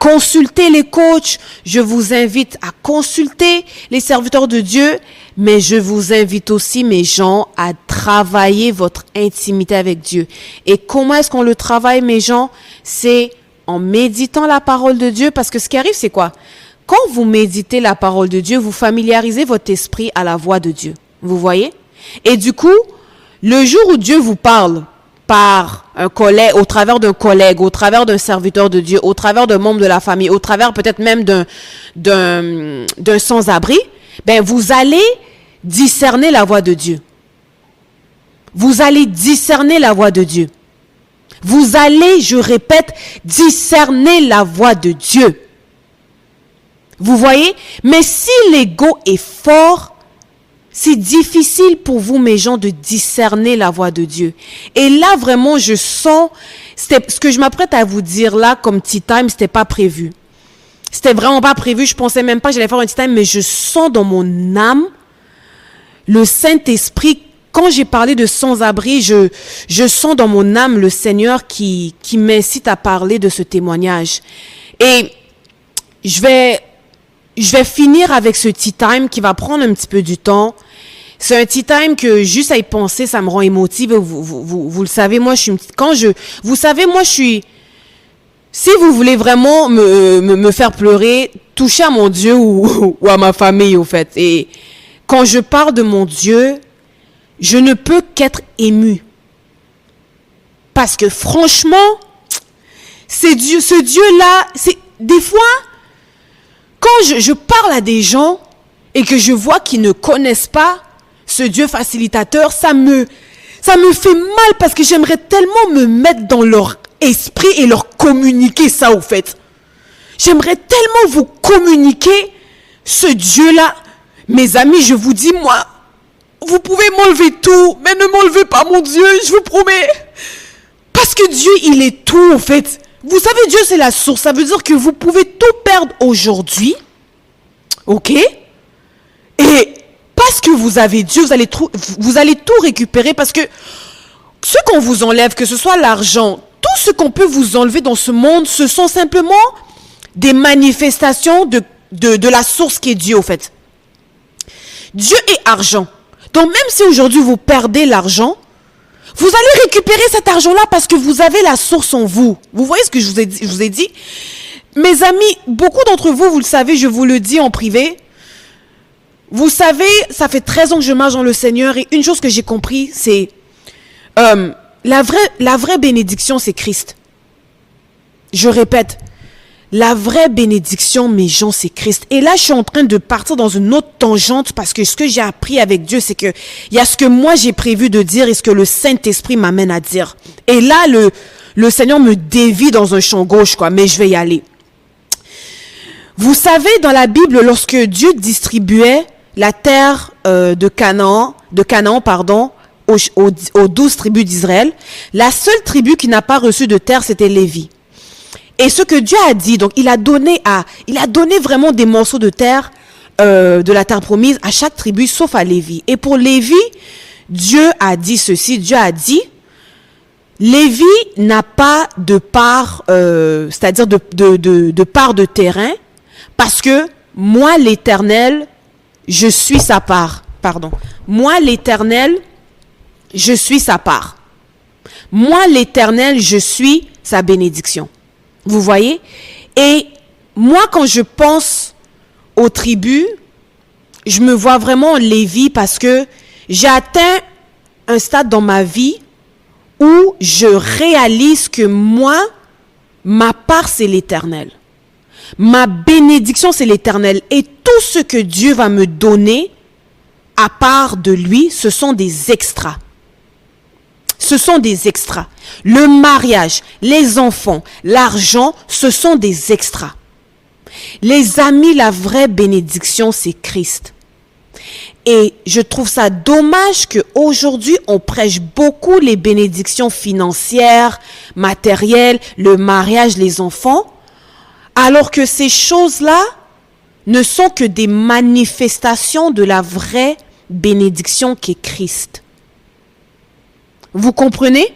consulter les coachs. Je vous invite à consulter les serviteurs de Dieu. Mais je vous invite aussi, mes gens, à travailler votre intimité avec Dieu. Et comment est-ce qu'on le travaille, mes gens? C'est en méditant la parole de Dieu. Parce que ce qui arrive, c'est quoi? Quand vous méditez la parole de Dieu, vous familiarisez votre esprit à la voix de Dieu. Vous voyez? Et du coup, le jour où Dieu vous parle par un collègue, au travers d'un collègue, au travers d'un serviteur de Dieu, au travers d'un membre de la famille, au travers peut-être même d'un sans-abri, ben vous allez discerner la voix de Dieu. Vous allez discerner la voix de Dieu. Vous allez, je répète, discerner la voix de Dieu. Vous voyez? Mais si l'ego est fort, c'est difficile pour vous, mes gens, de discerner la voix de Dieu. Et là, vraiment, je sens, ce que je m'apprête à vous dire là, comme tea time, c'était pas prévu. C'était vraiment pas prévu. Je pensais même pas que j'allais faire un tea time, mais je sens dans mon âme le Saint-Esprit. Quand j'ai parlé de sans-abri, je sens dans mon âme le Seigneur qui m'incite à parler de ce témoignage. Et je vais je vais finir avec ce tea time qui va prendre un petit peu du temps. C'est un tea time que juste à y penser, ça me rend émotive. Vous le savez, moi, vous savez, moi, je suis, si vous voulez vraiment me faire pleurer, touchez à mon Dieu ou à ma famille, au fait. Et quand je parle de mon Dieu, je ne peux qu'être émue. Parce que franchement, ce Dieu-là, des fois, quand je parle à des gens et que je vois qu'ils ne connaissent pas ce Dieu facilitateur, ça me fait mal parce que j'aimerais tellement me mettre dans leur esprit et leur communiquer ça au fait. J'aimerais tellement vous communiquer ce Dieu-là. Mes amis, je vous dis, moi, vous pouvez m'enlever tout, mais ne m'enlevez pas mon Dieu, je vous promets. Parce que Dieu, il est tout au fait. Vous savez, Dieu, c'est la source. Ça veut dire que vous pouvez tout perdre aujourd'hui. Ok? Et parce que vous avez Dieu, vous allez tout récupérer parce que ce qu'on vous enlève, que ce soit l'argent, tout ce qu'on peut vous enlever dans ce monde, ce sont simplement des manifestations de la source qui est Dieu, au fait. Dieu est argent. Donc même si aujourd'hui vous perdez l'argent, vous allez récupérer cet argent-là parce que vous avez la source en vous. Vous voyez ce que je vous ai dit? Mes amis, beaucoup d'entre vous, vous le savez, je vous le dis en privé. Vous savez, ça fait 13 ans que je marche dans le Seigneur et une chose que j'ai compris, c'est la vraie bénédiction, c'est Christ. Je répète, la vraie bénédiction, mes gens, c'est Christ. Et là, je suis en train de partir dans une autre tangente parce que ce que j'ai appris avec Dieu, c'est que il y a ce que moi j'ai prévu de dire et ce que le Saint-Esprit m'amène à dire. Et là, le Seigneur me dévie dans un champ gauche, quoi, mais je vais y aller. Vous savez, dans la Bible, lorsque Dieu distribuait la terre de Canaan, aux 12 tribus d'Israël, la seule tribu qui n'a pas reçu de terre, c'était Lévi. Et ce que Dieu a dit, donc il a donné vraiment des morceaux de terre, de la terre promise à chaque tribu, sauf à Lévi. Et pour Lévi, Dieu a dit ceci, Dieu a dit, Lévi n'a pas de part, c'est-à-dire de part de terrain, parce que moi, l'Éternel, je suis sa part. Pardon. Moi, l'Éternel, je suis sa part. Moi, l'Éternel, je suis sa bénédiction. Vous voyez? Et moi, quand je pense aux tribus, je me vois vraiment Lévi parce que j'ai atteint un stade dans ma vie où je réalise que moi, ma part, c'est l'Éternel. Ma bénédiction, c'est l'Éternel. Et tout ce que Dieu va me donner, à part de lui, ce sont des extras. Ce sont des extras. Le mariage, les enfants, l'argent, ce sont des extras. Les amis, la vraie bénédiction, c'est Christ. Et je trouve ça dommage qu'aujourd'hui, on prêche beaucoup les bénédictions financières, matérielles, le mariage, les enfants, alors que ces choses-là ne sont que des manifestations de la vraie bénédiction qui est Christ. Vous comprenez?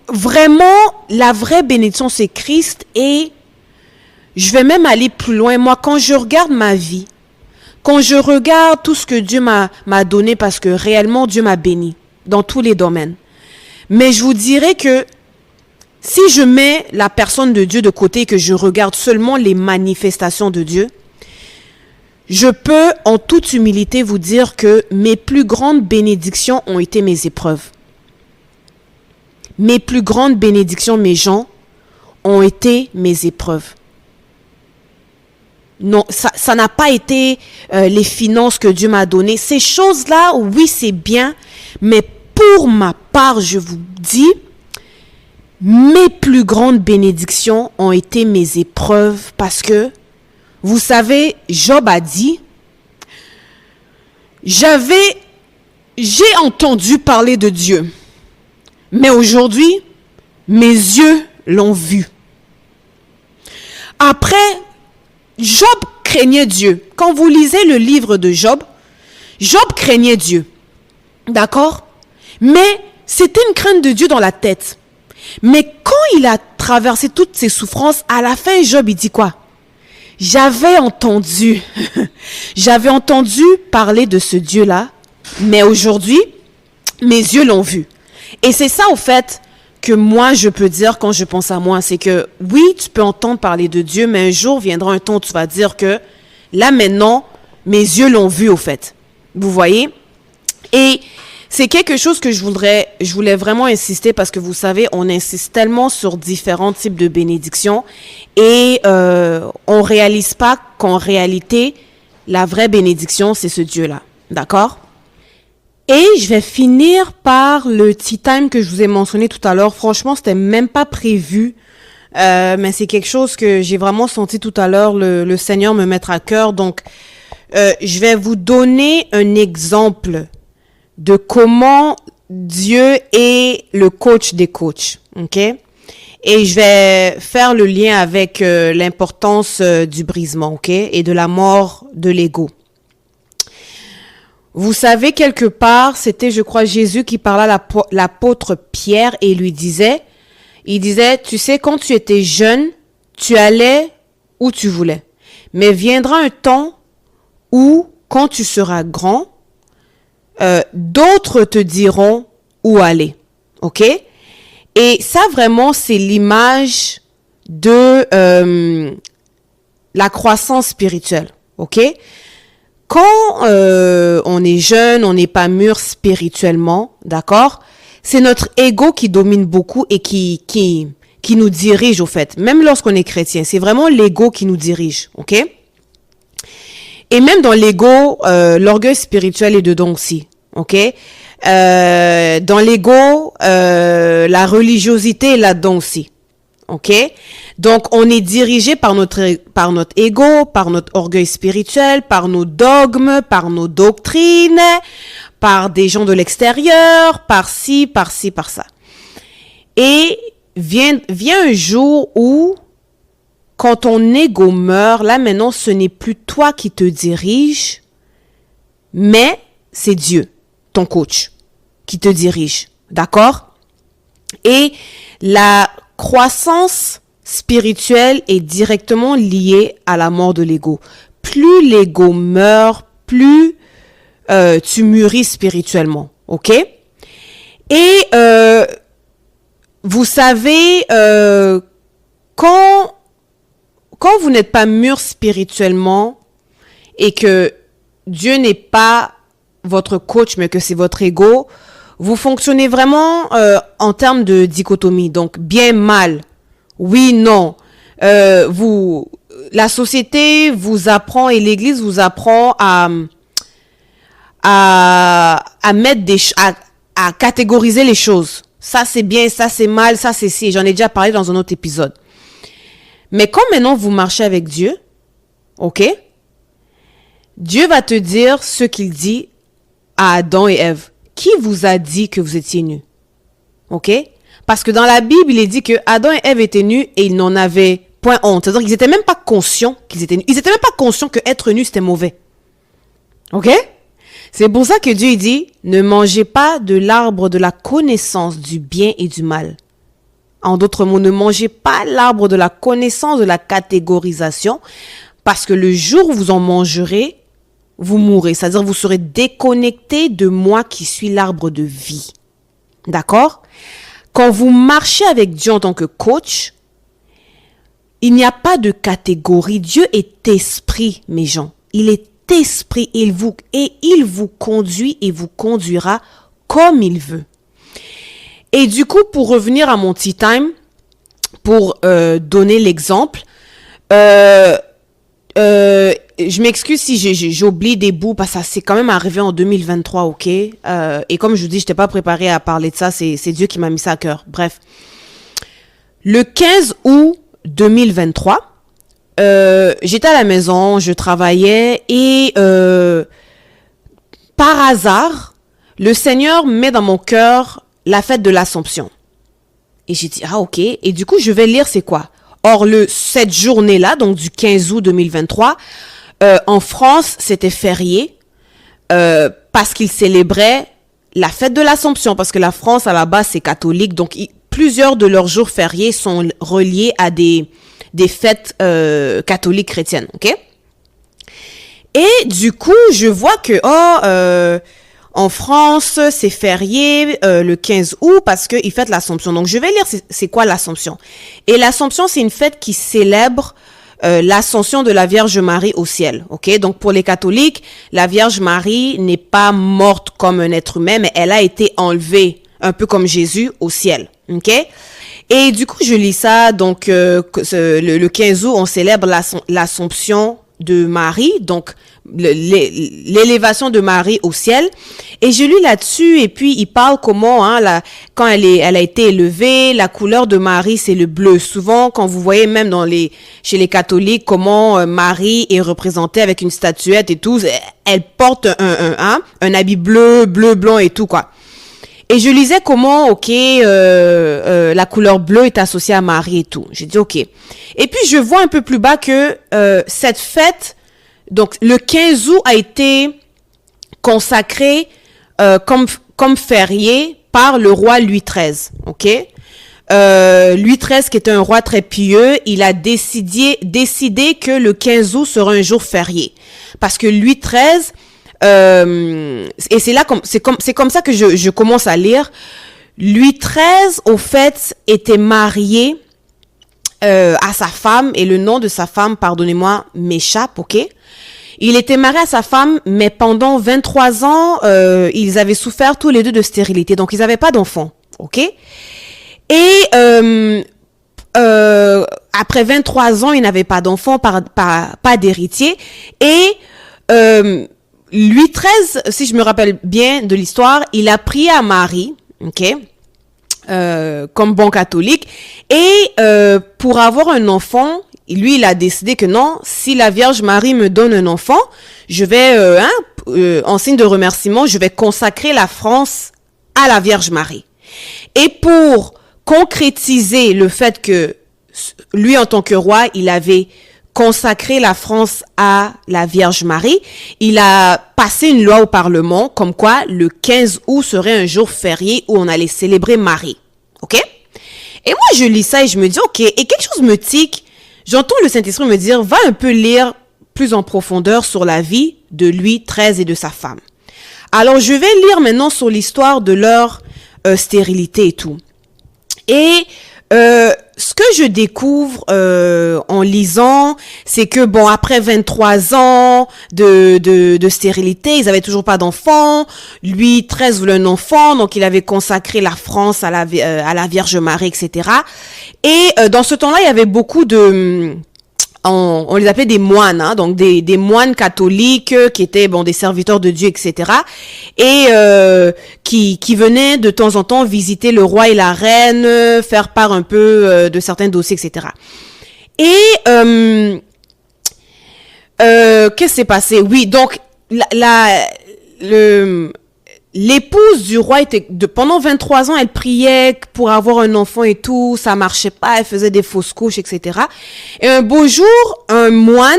Vraiment, la vraie bénédiction, c'est Christ. Et je vais même aller plus loin. Moi, quand je regarde ma vie, quand je regarde tout ce que Dieu m'a donné, parce que réellement, Dieu m'a béni dans tous les domaines. Mais je vous dirais que si je mets la personne de Dieu de côté et que je regarde seulement les manifestations de Dieu, je peux en toute humilité vous dire que mes plus grandes bénédictions ont été mes épreuves. Mes plus grandes bénédictions, mes gens, ont été mes épreuves. Non, ça n'a pas été les finances que Dieu m'a données. Ces choses-là, oui, c'est bien, mais pour ma part, je vous dis, mes plus grandes bénédictions ont été mes épreuves parce que, vous savez, Job a dit, j'ai entendu parler de Dieu, mais aujourd'hui, mes yeux l'ont vu. Après, Job craignait Dieu. Quand vous lisez le livre de Job, Job craignait Dieu. D'accord? Mais c'était une crainte de Dieu dans la tête. Mais quand il a traversé toutes ces souffrances, à la fin, Job, il dit quoi? j'avais entendu, j'avais entendu parler de ce Dieu-là, mais aujourd'hui, mes yeux l'ont vu. Et c'est ça, au fait, que moi, je peux dire quand je pense à moi, c'est que oui, tu peux entendre parler de Dieu, mais un jour viendra un temps où tu vas dire que là, maintenant, mes yeux l'ont vu, au fait. Vous voyez? Et c'est quelque chose que je voulais vraiment insister parce que vous savez, on insiste tellement sur différents types de bénédictions et on réalise pas qu'en réalité, la vraie bénédiction, c'est ce Dieu-là. D'accord? Et je vais finir par le tea time que je vous ai mentionné tout à l'heure. Franchement, c'était même pas prévu, mais c'est quelque chose que j'ai vraiment senti tout à l'heure le Seigneur me mettre à cœur. Donc, je vais vous donner un exemple de comment Dieu est le coach des coachs, ok? Et je vais faire le lien avec l'importance du brisement, ok? Et de la mort de l'ego. Vous savez, quelque part, c'était, je crois, Jésus qui parlait à l'apôtre Pierre et il disait, tu sais, quand tu étais jeune, tu allais où tu voulais. Mais viendra un temps où, quand tu seras grand, d'autres te diront où aller. OK? Et ça, vraiment, c'est l'image de la croissance spirituelle. OK? Quand on est jeune, on n'est pas mûr spirituellement, d'accord? C'est notre ego qui domine beaucoup et qui nous dirige, au fait. Même lorsqu'on est chrétien, c'est vraiment l'ego qui nous dirige. OK? Et même dans l'ego, l'orgueil spirituel est dedans aussi, ok? Dans l'ego, la religiosité est là-dedans aussi, ok? Donc, on est dirigé par notre ego, par notre orgueil spirituel, par nos dogmes, par nos doctrines, par des gens de l'extérieur, par ci, par ça. Et vient un jour où quand ton ego meurt, là maintenant, ce n'est plus toi qui te dirige, mais c'est Dieu, ton coach, qui te dirige. D'accord? Et la croissance spirituelle est directement liée à la mort de l'ego. Plus l'ego meurt, plus tu mûris spirituellement. OK? Et vous savez, quand vous n'êtes pas mûr spirituellement et que Dieu n'est pas votre coach, mais que c'est votre ego, vous fonctionnez vraiment en termes de dichotomie. Donc, bien, mal, oui, non. La société vous apprend et l'Église vous apprend à mettre à catégoriser les choses. Ça, c'est bien, ça, c'est mal, ça, c'est si. J'en ai déjà parlé dans un autre épisode. Mais quand maintenant vous marchez avec Dieu, ok, Dieu va te dire ce qu'il dit à Adam et Ève. Qui vous a dit que vous étiez nus? Ok? Parce que dans la Bible, il est dit que Adam et Ève étaient nus et ils n'en avaient point honte. C'est-à-dire qu'ils n'étaient même pas conscients qu'ils étaient nus. Ils n'étaient même pas conscients que être nu, c'était mauvais. Ok? C'est pour ça que Dieu dit, ne mangez pas de l'arbre de la connaissance du bien et du mal. En d'autres mots, ne mangez pas l'arbre de la connaissance, de la catégorisation, parce que le jour où vous en mangerez, vous mourrez. C'est-à-dire vous serez déconnecté de moi qui suis l'arbre de vie. D'accord? Quand vous marchez avec Dieu en tant que coach, il n'y a pas de catégorie. Dieu est esprit, mes gens. Il est esprit et il vous conduit et vous conduira comme il veut. Et du coup, pour revenir à mon tea time, pour donner l'exemple, je m'excuse si j'oublie des bouts parce que ça c'est quand même arrivé en 2023, ok? Et comme je vous dis, je n'étais pas préparée à parler de ça, c'est Dieu qui m'a mis ça à cœur. Bref. Le 15 août 2023, j'étais à la maison, je travaillais et par hasard, le Seigneur met dans mon cœur la fête de l'Assomption. Et j'ai dit, ah ok. Et du coup, je vais lire c'est quoi. Or, cette journée-là, donc du 15 août 2023, en France, c'était férié parce qu'ils célébraient la fête de l'Assomption. Parce que la France, à la base, c'est catholique. Donc, plusieurs de leurs jours fériés sont reliés à des des fêtes catholiques chrétiennes, ok? Et du coup, je vois que en France, c'est férié le 15 août parce qu'ils fêtent l'Assomption. Donc, je vais lire c'est quoi l'Assomption. Et l'Assomption, c'est une fête qui célèbre l'ascension de la Vierge Marie au ciel. Ok, donc pour les catholiques, la Vierge Marie n'est pas morte comme un être humain, mais elle a été enlevée, un peu comme Jésus, au ciel. Ok. Et du coup, je lis ça. Donc, le 15 août, on célèbre l'Assomption de Marie, donc l'élévation de Marie au ciel. Et je lis là-dessus, et puis il parle comment, quand elle a été élevée, la couleur de Marie, c'est le bleu. Souvent, quand vous voyez même chez les catholiques, comment Marie est représentée avec une statuette et tout, elle porte un habit bleu, blanc et tout, quoi. Et je lisais comment, la couleur bleue est associée à Marie et tout. J'ai dit, ok. Et puis, je vois un peu plus bas que cette fête, donc le 15 août a été consacré comme férié par le roi Louis XIII, ok? Louis XIII, qui était un roi très pieux, il a décidé que le 15 août sera un jour férié. Parce que Louis XIII... et c'est comme ça que je commence à lire. Louis XIII, au fait, était marié à sa femme, et le nom de sa femme, pardonnez-moi, m'échappe, ok? Il était marié à sa femme, mais pendant 23 ans, ils avaient souffert tous les deux de stérilité, donc ils n'avaient pas d'enfants, ok? Et après 23 ans, ils n'avaient pas d'enfants, pas d'héritier, et Louis XIII, si je me rappelle bien de l'histoire, il a prié à Marie, ok, comme bon catholique, et pour avoir un enfant, lui, il a décidé que non, si la Vierge Marie me donne un enfant, je vais, en signe de remerciement, je vais consacrer la France à la Vierge Marie. Et pour concrétiser le fait que lui, en tant que roi, il avait consacré la France à la Vierge Marie, il a passé une loi au Parlement comme quoi le 15 août serait un jour férié où on allait célébrer Marie. Ok? Et moi, je lis ça et je me dis, ok, et quelque chose me tique. J'entends le Saint-Esprit me dire, va un peu lire plus en profondeur sur la vie de Louis XIII et de sa femme. Alors, je vais lire maintenant sur l'histoire de leur stérilité et tout. Et ce que je découvre en lisant, c'est que bon, après 23 ans de stérilité, ils avaient toujours pas d'enfants. Lui, 13 voulait un enfant, donc il avait consacré la France à la Vierge Marie, etc. Et dans ce temps-là, il y avait beaucoup de on les appelait des moines, donc des moines catholiques qui étaient des serviteurs de Dieu, etc. Et qui venaient de temps en temps visiter le roi et la reine, faire part un peu de certains dossiers, etc. Et qu'est-ce qui s'est passé? Oui, donc l'épouse du roi pendant 23 ans, elle priait pour avoir un enfant et tout, ça marchait pas, elle faisait des fausses couches, etc. Et un beau jour, un moine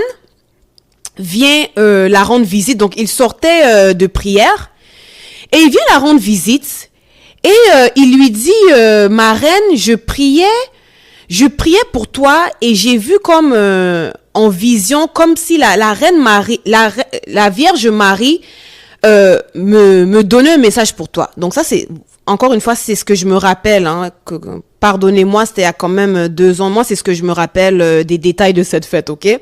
vient la rendre visite, donc il sortait de prière, et il vient la rendre visite, et il lui dit, ma reine, je priais pour toi, et j'ai vu comme en vision, comme si la reine Marie, la Vierge Marie, me donner un message pour toi. Donc ça, c'est, encore une fois, c'est ce que je me rappelle, pardonnez-moi, c'était il y a quand même 2 ans. Moi, c'est ce que je me rappelle des détails de cette fête, ok? Et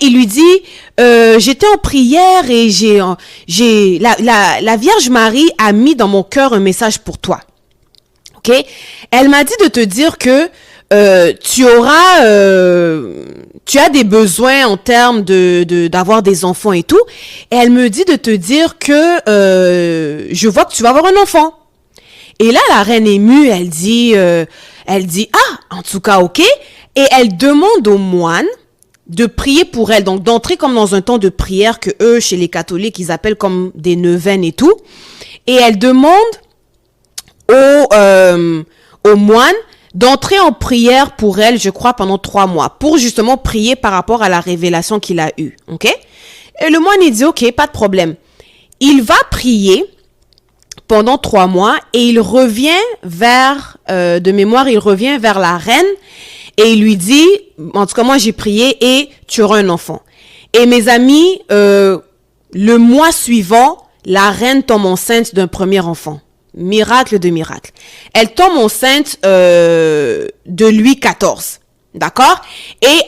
il lui dit, j'étais en prière et la Vierge Marie a mis dans mon cœur un message pour toi. Ok? Elle m'a dit de te dire que tu as des besoins en termes d'avoir des enfants et tout. Et elle me dit de te dire que je vois que tu vas avoir un enfant. Et là, la reine émue, elle dit, en tout cas, ok. Et elle demande aux moines de prier pour elle. Donc, d'entrer comme dans un temps de prière que eux, chez les catholiques, ils appellent comme des neuvaines et tout. Et elle demande aux moines d'entrer en prière pour elle, je crois, pendant 3 mois, pour justement prier par rapport à la révélation qu'il a eue, ok? Et le moine, il dit, ok, pas de problème. Il va prier pendant 3 mois et il revient vers, de mémoire, il revient vers la reine Et il lui dit, en tout cas, moi, j'ai prié et tu auras un enfant. Et mes amis, le mois suivant, la reine tombe enceinte d'un premier enfant. Miracle de miracle. Elle tombe enceinte de Louis XIV. D'accord? Et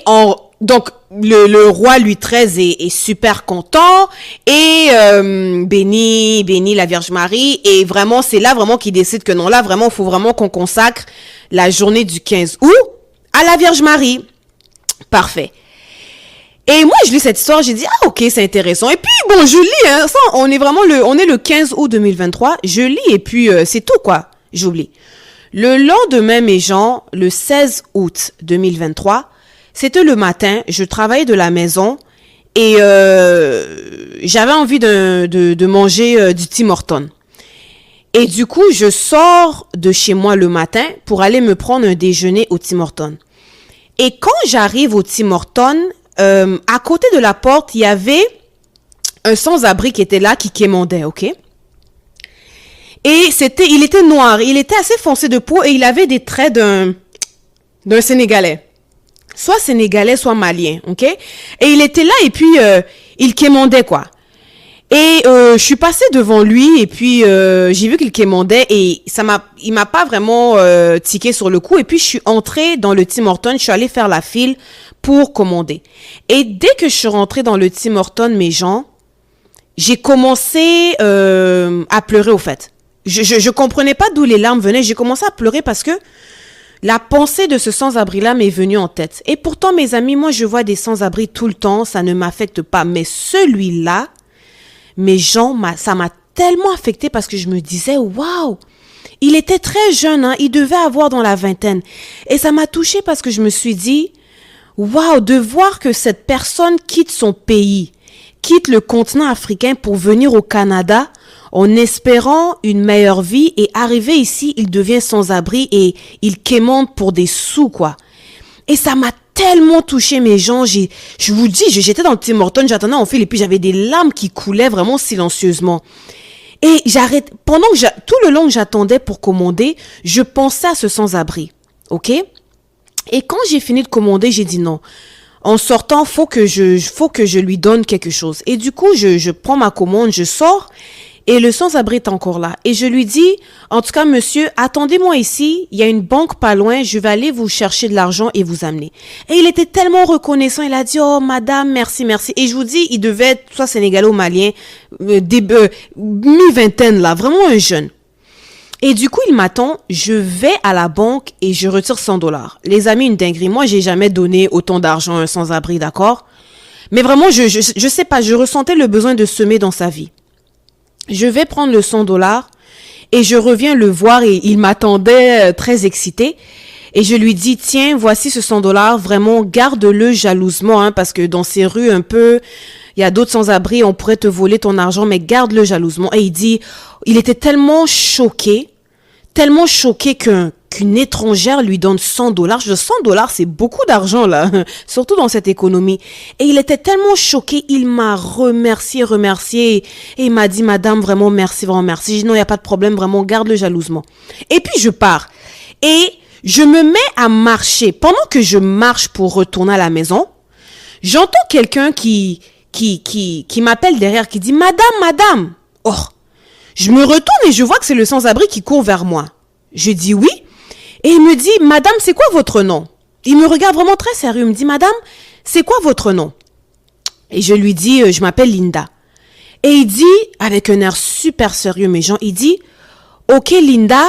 donc, le roi Louis XIII est super content et bénit la Vierge Marie. Et vraiment, c'est là vraiment qu'il décide que non, là, vraiment, il faut vraiment qu'on consacre la journée du 15 août à la Vierge Marie. Parfait. Et moi, je lis cette histoire, j'ai dit, ah, ok, c'est intéressant. Et puis, bon, je lis, hein, ça, on est le 15 août 2023, je lis, et puis, c'est tout, quoi. J'oublie. Le lendemain, mes gens, le 16 août 2023, c'était le matin, je travaillais de la maison, et j'avais envie de manger du Tim Hortons. Et du coup, je sors de chez moi le matin pour aller me prendre un déjeuner au Tim Hortons. Et quand j'arrive au Tim Hortons, à côté de la porte, il y avait un sans-abri qui était là, qui quémandait, ok? Et il était noir, il était assez foncé de peau et il avait des traits d'un Sénégalais. Soit Sénégalais, soit Malien, ok? Et il était là et puis il quémandait, quoi. Et je suis passée devant lui et puis j'ai vu qu'il quémandait et il m'a pas vraiment tiqué sur le coup. Et puis je suis entrée dans le Tim Hortons, je suis allée faire la file pour commander. Et dès que je suis rentrée dans le Tim Hortons, mes gens, j'ai commencé à pleurer au fait. Je comprenais pas d'où les larmes venaient. J'ai commencé à pleurer parce que la pensée de ce sans-abri-là m'est venue en tête. Et pourtant, mes amis, moi, je vois des sans-abri tout le temps, ça ne m'affecte pas. Mais celui-là, mes gens, ça m'a tellement affecté parce que je me disais, waouh, il était très jeune, hein, il devait avoir dans la vingtaine. Et ça m'a touchée parce que je me suis dit, waouh, de voir que cette personne quitte son pays, quitte le continent africain pour venir au Canada en espérant une meilleure vie et arrivé ici, il devient sans-abri et il quémande pour des sous, quoi. Et ça m'a tellement touché, mes gens. Je vous dis, j'étais dans le Tim Hortons, j'attendais en file et puis j'avais des larmes qui coulaient vraiment silencieusement. Et pendant que tout le long que j'attendais pour commander, je pensais à ce sans-abri. OK? Et quand j'ai fini de commander, j'ai dit non. En sortant, faut que je lui donne quelque chose. Et du coup, je prends ma commande, je sors et le sans-abri est encore là. Et je lui dis, en tout cas, monsieur, attendez-moi ici, il y a une banque pas loin, je vais aller vous chercher de l'argent et vous amener. Et il était tellement reconnaissant, il a dit, oh madame, merci, merci. Et je vous dis, il devait être soit sénégalais ou malien, mi-vingtaine là, vraiment un jeune. Et du coup, il m'attend, je vais à la banque et je retire $100. Les amis, une dinguerie. Moi, j'ai jamais donné autant d'argent à un sans-abri, d'accord? Mais vraiment, je sais pas, je ressentais le besoin de semer dans sa vie. Je vais prendre le $100 et je reviens le voir et il m'attendait très excité. Et je lui dis, tiens, voici ce $100, vraiment, garde-le jalousement, hein, parce que dans ces rues un peu, il y a d'autres sans-abri, on pourrait te voler ton argent, mais garde-le jalousement. Et il était tellement choqué qu'une étrangère lui donne $100. $100, c'est beaucoup d'argent, là, surtout dans cette économie. Et il était tellement choqué, il m'a remercié, et il m'a dit, madame, vraiment, merci, vraiment, merci. J'ai dit, non, il n'y a pas de problème, vraiment, garde-le jalousement. Et puis, je pars. Et je me mets à marcher. Pendant que je marche pour retourner à la maison, j'entends quelqu'un qui m'appelle derrière, qui dit, madame. Oh, je me retourne et je vois que c'est le sans-abri qui court vers moi. Je dis oui. Et il me dit, madame, c'est quoi votre nom? Il me regarde vraiment très sérieux. Il me dit, madame, c'est quoi votre nom? Et je lui dis, je m'appelle Linda. Et il dit, avec un air super sérieux, mes gens, il dit, ok, Linda,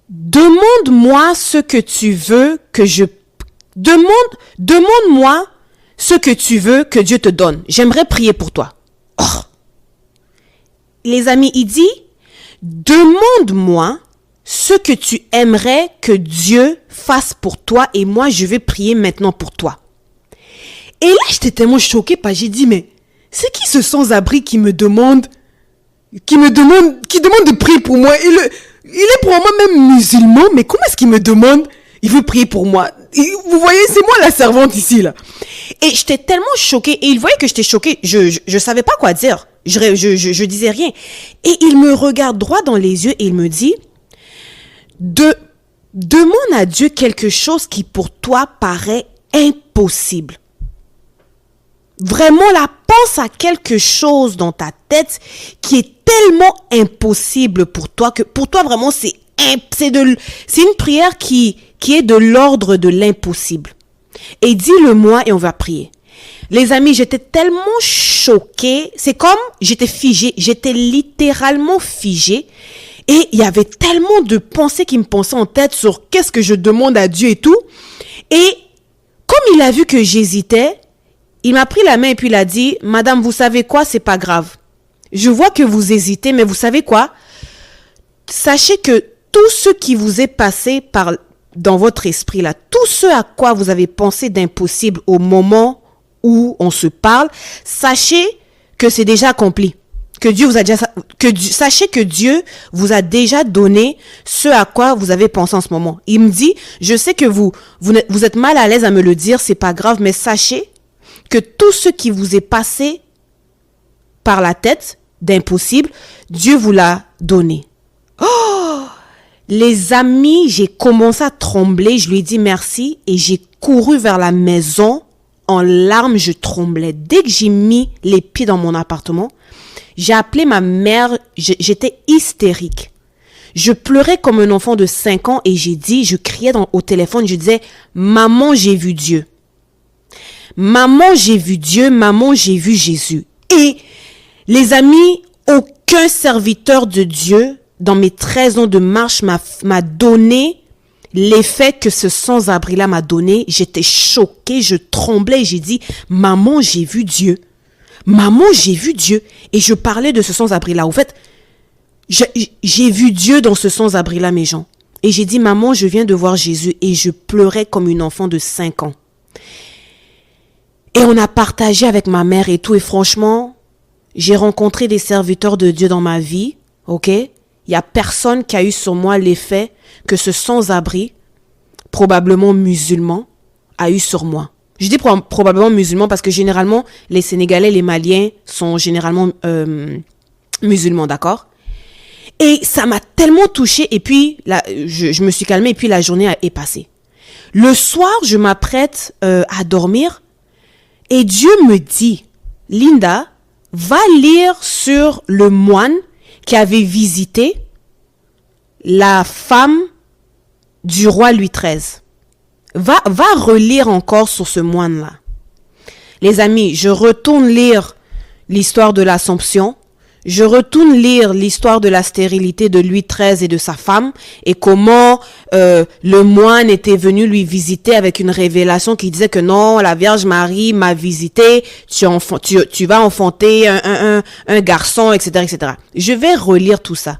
demande-moi ce que tu veux que je... Demande-moi ce que tu veux que Dieu te donne. J'aimerais prier pour toi. Oh. Les amis, il dit, demande-moi ce que tu aimerais que Dieu fasse pour toi et moi, je vais prier maintenant pour toi. Et là, j'étais tellement choquée parce que j'ai dit, mais c'est qui ce sans-abri qui demande de prier pour moi? Il est probablement même musulman, mais comment est-ce qu'il me demande? Il veut prier pour moi. Et vous voyez, c'est moi la servante ici, là. Et j'étais tellement choquée. Et il voyait que j'étais choquée. Je savais pas quoi dire. Je disais rien. Et il me regarde droit dans les yeux et il me dit, Demande à Dieu quelque chose qui pour toi paraît impossible. Vraiment, là, pense à quelque chose dans ta tête qui est tellement impossible pour toi que pour toi, vraiment, c'est une prière qui est de l'ordre de l'impossible. Et dis-le-moi et on va prier. Les amis, j'étais tellement choquée. C'est comme j'étais figée. J'étais littéralement figée. Et il y avait tellement de pensées qui me passaient en tête sur qu'est-ce que je demande à Dieu et tout. Et comme il a vu que j'hésitais, il m'a pris la main et puis il a dit, « Madame, vous savez quoi? C'est pas grave. Je vois que vous hésitez, mais vous savez quoi? Sachez que tout ce qui vous est passé dans votre esprit là, tout ce à quoi vous avez pensé d'impossible au moment où on se parle, sachez que c'est déjà accompli. Sachez que Dieu vous a déjà donné ce à quoi vous avez pensé en ce moment. Il me dit, je sais que vous êtes mal à l'aise à me le dire, c'est pas grave, mais sachez que tout ce qui vous est passé par la tête d'impossible, Dieu vous l'a donné. Oh! Les amis, j'ai commencé à trembler, je lui ai dit merci et j'ai couru vers la maison en larmes, je tremblais. Dès que j'ai mis les pieds dans mon appartement, j'ai appelé ma mère, j'étais hystérique. Je pleurais comme un enfant de 5 ans et je criais au téléphone, je disais, maman, j'ai vu Dieu. Maman, j'ai vu Dieu, maman, j'ai vu Jésus. Et les amis, aucun serviteur de Dieu dans mes 13 ans de marche m'a donné l'effet que ce sans-abri-là m'a donné. J'étais choquée, je tremblais, j'ai dit, maman, j'ai vu Dieu. Maman, j'ai vu Dieu. Et je parlais de ce sans-abri-là. Au fait, j'ai vu Dieu dans ce sans-abri-là, mes gens. Et j'ai dit, maman, je viens de voir Jésus. Et je pleurais comme une enfant de 5 ans. Et on a partagé avec ma mère et tout. Et franchement, j'ai rencontré des serviteurs de Dieu dans ma vie. Ok? Il n'y a personne qui a eu sur moi l'effet que ce sans-abri, probablement musulman, a eu sur moi. Je dis probablement musulman parce que généralement, les Sénégalais, les Maliens sont généralement musulmans, d'accord? Et ça m'a tellement touchée et puis là, je me suis calmée et puis la journée est passée. Le soir, je m'apprête à dormir et Dieu me dit, Linda, va lire sur le moine qui avait visité la femme du roi Louis XIII. Va relire encore sur ce moine-là. Les amis, je retourne lire l'histoire de l'Assomption. Je retourne lire l'histoire de la stérilité de Louis XIII et de sa femme et comment le moine était venu lui visiter avec une révélation qui disait que non, la Vierge Marie m'a visité, tu vas enfanter un garçon, etc., etc. Je vais relire tout ça.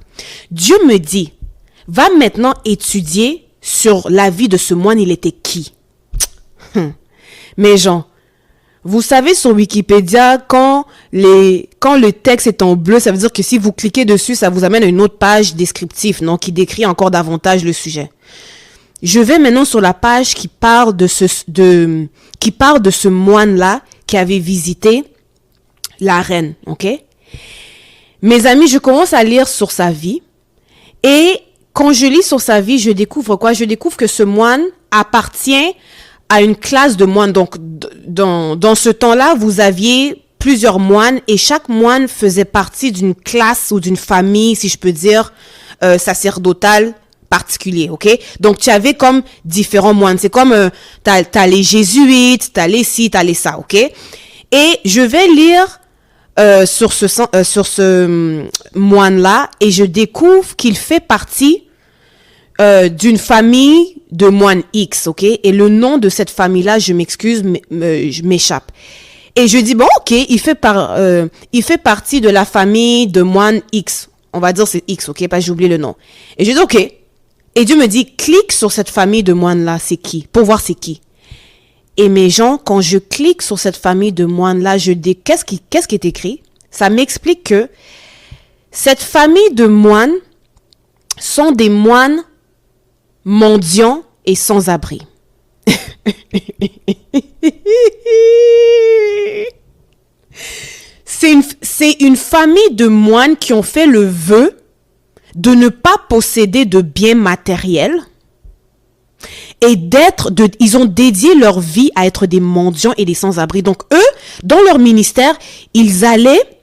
Dieu me dit, va maintenant étudier sur la vie de ce moine, il était qui? Mes gens, vous savez sur Wikipédia, quand le texte est en bleu, ça veut dire que si vous cliquez dessus, ça vous amène à une autre page descriptive, non, qui décrit encore davantage le sujet. Je vais maintenant sur la page qui parle de ce moine-là qui avait visité la reine, ok? Mes amis, je commence à lire sur sa vie et quand je lis sur sa vie, je découvre quoi? Je découvre que ce moine appartient à une classe de moines. Donc, dans ce temps-là, vous aviez plusieurs moines et chaque moine faisait partie d'une classe ou d'une famille, si je peux dire, sacerdotale particulier, ok? Donc, tu avais comme différents moines. C'est comme, t'as les jésuites, t'as les ci, t'as les ça, ok? Et je vais lire sur ce moine-là et je découvre qu'il fait partie d'une famille de moines X, ok? Et le nom de cette famille-là, je m'excuse, je m'échappe. Et je dis, bon, ok, il fait partie de la famille de moines X. On va dire c'est X, ok? Parce que j'ai oublié le nom. Et je dis, ok. Et Dieu me dit, clique sur cette famille de moines-là, c'est qui? Pour voir c'est qui. Et mes gens, quand je clique sur cette famille de moines-là, qu'est-ce qui est écrit? Ça m'explique que cette famille de moines sont des moines mendiants et sans-abri. C'est une famille de moines qui ont fait le vœu de ne pas posséder de biens matériels, et ils ont dédié leur vie à être des mendiants et des sans-abri. Donc eux, dans leur ministère, ils allaient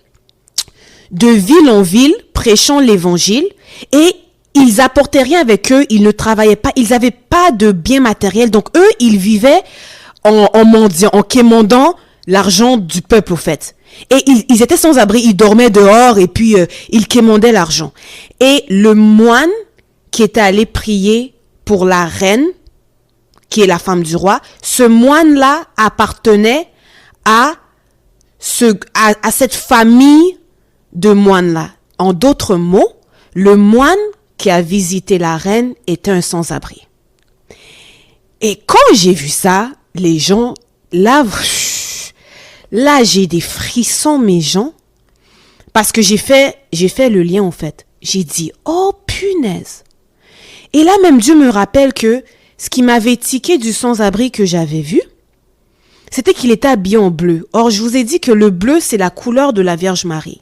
de ville en ville, prêchant l'évangile, et ils apportaient rien avec eux, ils ne travaillaient pas, ils n'avaient pas de biens matériels. Donc eux, ils vivaient en mendiant, en quémandant l'argent du peuple au fait. Et ils étaient sans abri, ils dormaient dehors et puis ils quémandaient l'argent. Et le moine qui était allé prier pour la reine, qui est la femme du roi, ce moine-là appartenait à cette famille de moines-là. En d'autres mots, le moine qui a visité la reine était un sans-abri. Et quand j'ai vu ça, les gens, là, j'ai des frissons, mes gens, parce que j'ai fait le lien, en fait. J'ai dit, oh, punaise. Et là, même Dieu me rappelle que ce qui m'avait tiqué du sans-abri que j'avais vu, c'était qu'il était habillé en bleu. Or, je vous ai dit que le bleu, c'est la couleur de la Vierge Marie.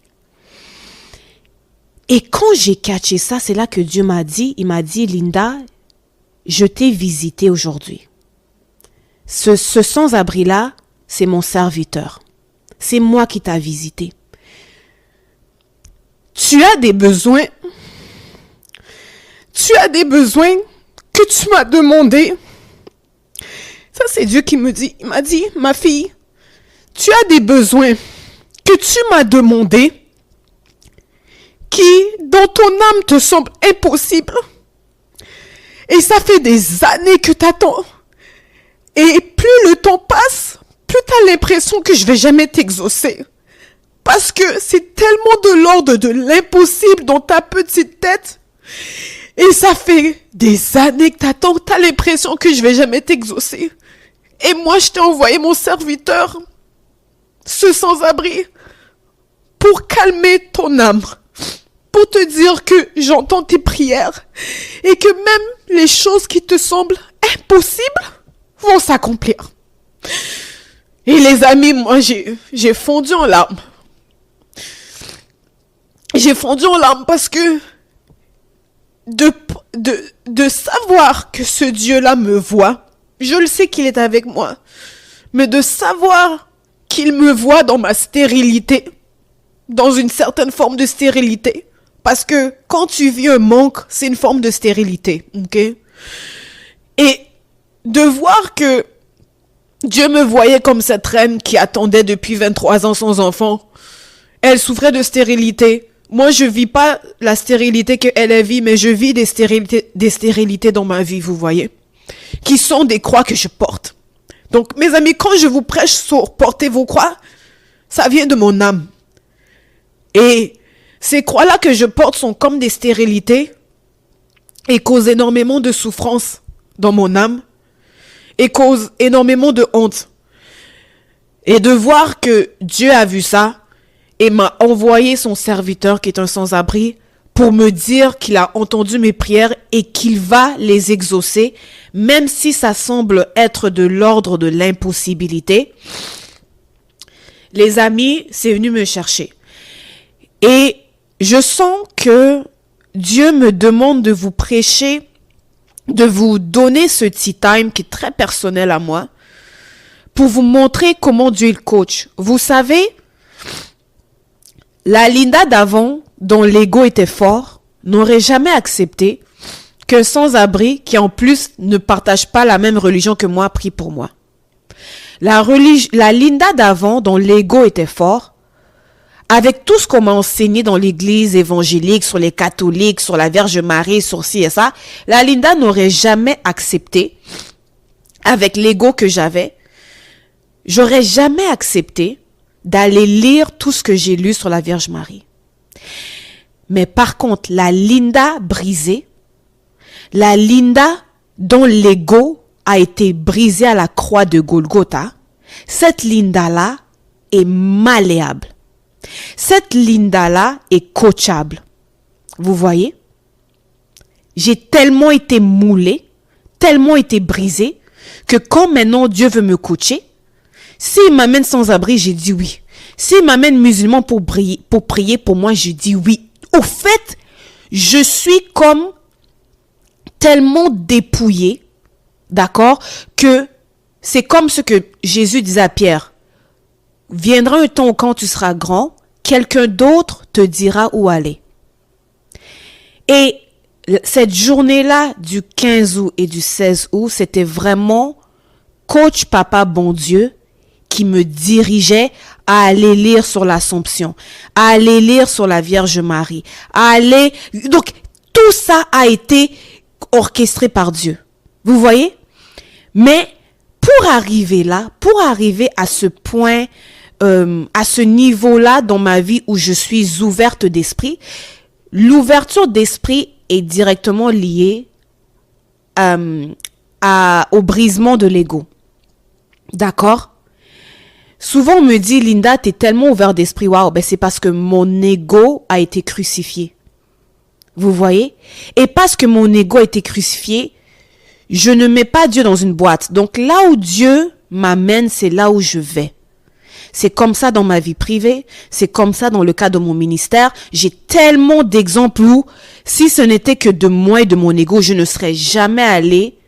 Et quand j'ai catché ça, c'est là que Dieu m'a dit, il m'a dit, Linda, je t'ai visité aujourd'hui. Ce sans-abri-là, c'est mon serviteur. C'est moi qui t'ai visité. Tu as des besoins. Tu as des besoins que tu m'as demandé. Ça, c'est Dieu qui me dit. Il m'a dit, ma fille, tu as des besoins que tu m'as demandé qui, dans ton âme, te semblent impossibles. Et ça fait des années que t'attends. Et plus le temps passe, plus t'as l'impression que je vais jamais t'exaucer. Parce que c'est tellement de l'ordre de l'impossible dans ta petite tête. Et ça fait des années que t'attends, t'as l'impression que je vais jamais t'exaucer. Et moi, je t'ai envoyé mon serviteur, ce sans-abri, pour calmer ton âme. Pour te dire que j'entends tes prières. Et que même les choses qui te semblent impossibles vont s'accomplir. Et les amis, moi, j'ai fondu en larmes. J'ai fondu en larmes parce que de savoir que ce Dieu-là me voit, je le sais qu'il est avec moi, mais de savoir qu'il me voit dans ma stérilité, dans une certaine forme de stérilité, parce que quand tu vis un manque, c'est une forme de stérilité, ok? Et de voir que Dieu me voyait comme cette reine qui attendait depuis 23 ans sans enfant. Elle souffrait de stérilité. Moi, je vis pas la stérilité qu'elle vit, mais je vis des stérilités dans ma vie, vous voyez, qui sont des croix que je porte. Donc, mes amis, quand je vous prêche sur porter vos croix, ça vient de mon âme. Et ces croix-là que je porte sont comme des stérilités et causent énormément de souffrance dans mon âme et causent énormément de honte. Et de voir que Dieu a vu ça et m'a envoyé son serviteur qui est un sans-abri pour me dire qu'il a entendu mes prières et qu'il va les exaucer, même si ça semble être de l'ordre de l'impossibilité. Les amis, c'est venu me chercher. Et je sens que Dieu me demande de vous prêcher, de vous donner ce tea time qui est très personnel à moi, pour vous montrer comment Dieu est le coach. Vous savez, la Linda d'avant, dont l'ego était fort, n'aurait jamais accepté qu'un sans-abri qui en plus ne partage pas la même religion que moi prie pour moi. La Linda d'avant, dont l'ego était fort, avec tout ce qu'on m'a enseigné dans l'église évangélique, sur les catholiques, sur la Vierge Marie, sur ci et ça, la Linda n'aurait jamais accepté, avec l'ego que j'aurais jamais accepté d'aller lire tout ce que j'ai lu sur la Vierge Marie. Mais par contre, la Linda brisée, la Linda dont l'ego a été brisé à la croix de Golgotha, cette Linda-là est malléable. Cette Linda-là est coachable. Vous voyez? J'ai tellement été moulée, tellement été brisée, que quand maintenant Dieu veut me coacher, s'il m'amène sans abri, j'ai dit oui. S'il m'amène musulman pour prier pour moi, je dis oui. Au fait, je suis comme tellement dépouillée d'accord, que c'est comme ce que Jésus disait à Pierre. Viendra un temps où quand tu seras grand, quelqu'un d'autre te dira où aller. Et cette journée-là du 15 août et du 16 août, c'était vraiment coach Papa Bon Dieu qui me dirigeait à aller lire sur l'Assomption, à aller lire sur la Vierge Marie, donc tout ça a été orchestré par Dieu. Vous voyez? Mais pour arriver là, pour arriver à ce point, à ce niveau-là dans ma vie où je suis ouverte d'esprit, l'ouverture d'esprit est directement liée au brisement de l'ego. D'accord? Souvent, on me dit, Linda, t'es tellement ouvert d'esprit. Waouh, ben c'est parce que mon ego a été crucifié. Vous voyez? Et parce que mon ego a été crucifié, je ne mets pas Dieu dans une boîte. Donc là où Dieu m'amène, c'est là où je vais. C'est comme ça dans ma vie privée, c'est comme ça dans le cas de mon ministère. J'ai tellement d'exemples où, si ce n'était que de moi et de mon ego, je ne serais jamais allé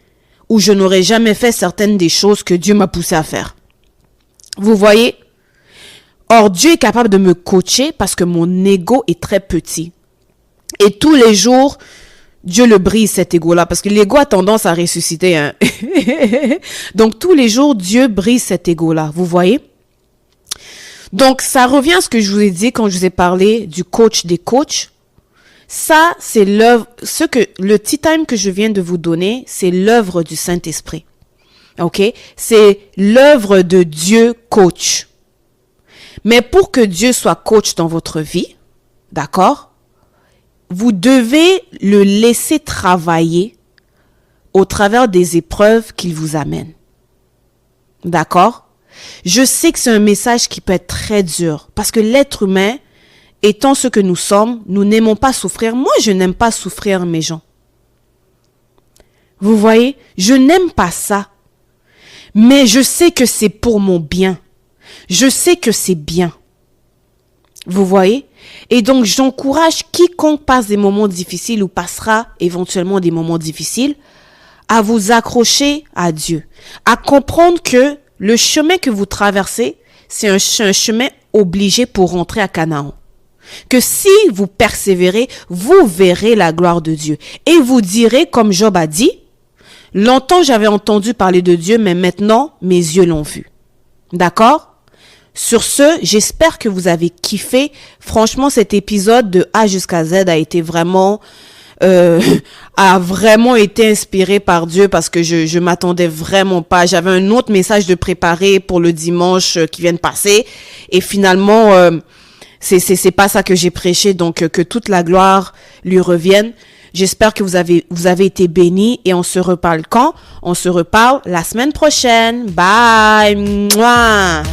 ou je n'aurais jamais fait certaines des choses que Dieu m'a poussé à faire. Vous voyez? Or, Dieu est capable de me coacher parce que mon ego est très petit. Et tous les jours, Dieu le brise, cet ego-là, parce que l'ego a tendance à ressusciter. Hein? Donc, tous les jours, Dieu brise cet ego-là. Vous voyez? Donc, ça revient à ce que je vous ai dit quand je vous ai parlé du coach des coachs. Ça, c'est le tea time que je viens de vous donner, c'est l'œuvre du Saint-Esprit. OK? C'est l'œuvre de Dieu coach. Mais pour que Dieu soit coach dans votre vie, d'accord? Vous devez le laisser travailler au travers des épreuves qu'il vous amène. D'accord? Je sais que c'est un message qui peut être très dur parce que l'être humain, étant ce que nous sommes, nous n'aimons pas souffrir. Moi, je n'aime pas souffrir mes gens. Vous voyez? Je n'aime pas ça. Mais je sais que c'est pour mon bien. Je sais que c'est bien. Vous voyez? Et donc, j'encourage quiconque passe des moments difficiles ou passera éventuellement des moments difficiles à vous accrocher à Dieu. À comprendre que le chemin que vous traversez, c'est un chemin obligé pour rentrer à Canaan. Que si vous persévérez, vous verrez la gloire de Dieu. Et vous direz, comme Job a dit, longtemps j'avais entendu parler de Dieu, mais maintenant mes yeux l'ont vu. D'accord? Sur ce, j'espère que vous avez kiffé. Franchement, cet épisode de A jusqu'à Z a été vraiment été inspiré par Dieu parce que je m'attendais vraiment pas. J'avais un autre message de préparer pour le dimanche qui vient de passer et finalement c'est pas ça que j'ai prêché. Donc que toute la gloire lui revienne. J'espère que vous avez été bénis et on se reparle quand? On se reparle la semaine prochaine. Bye. Mouah.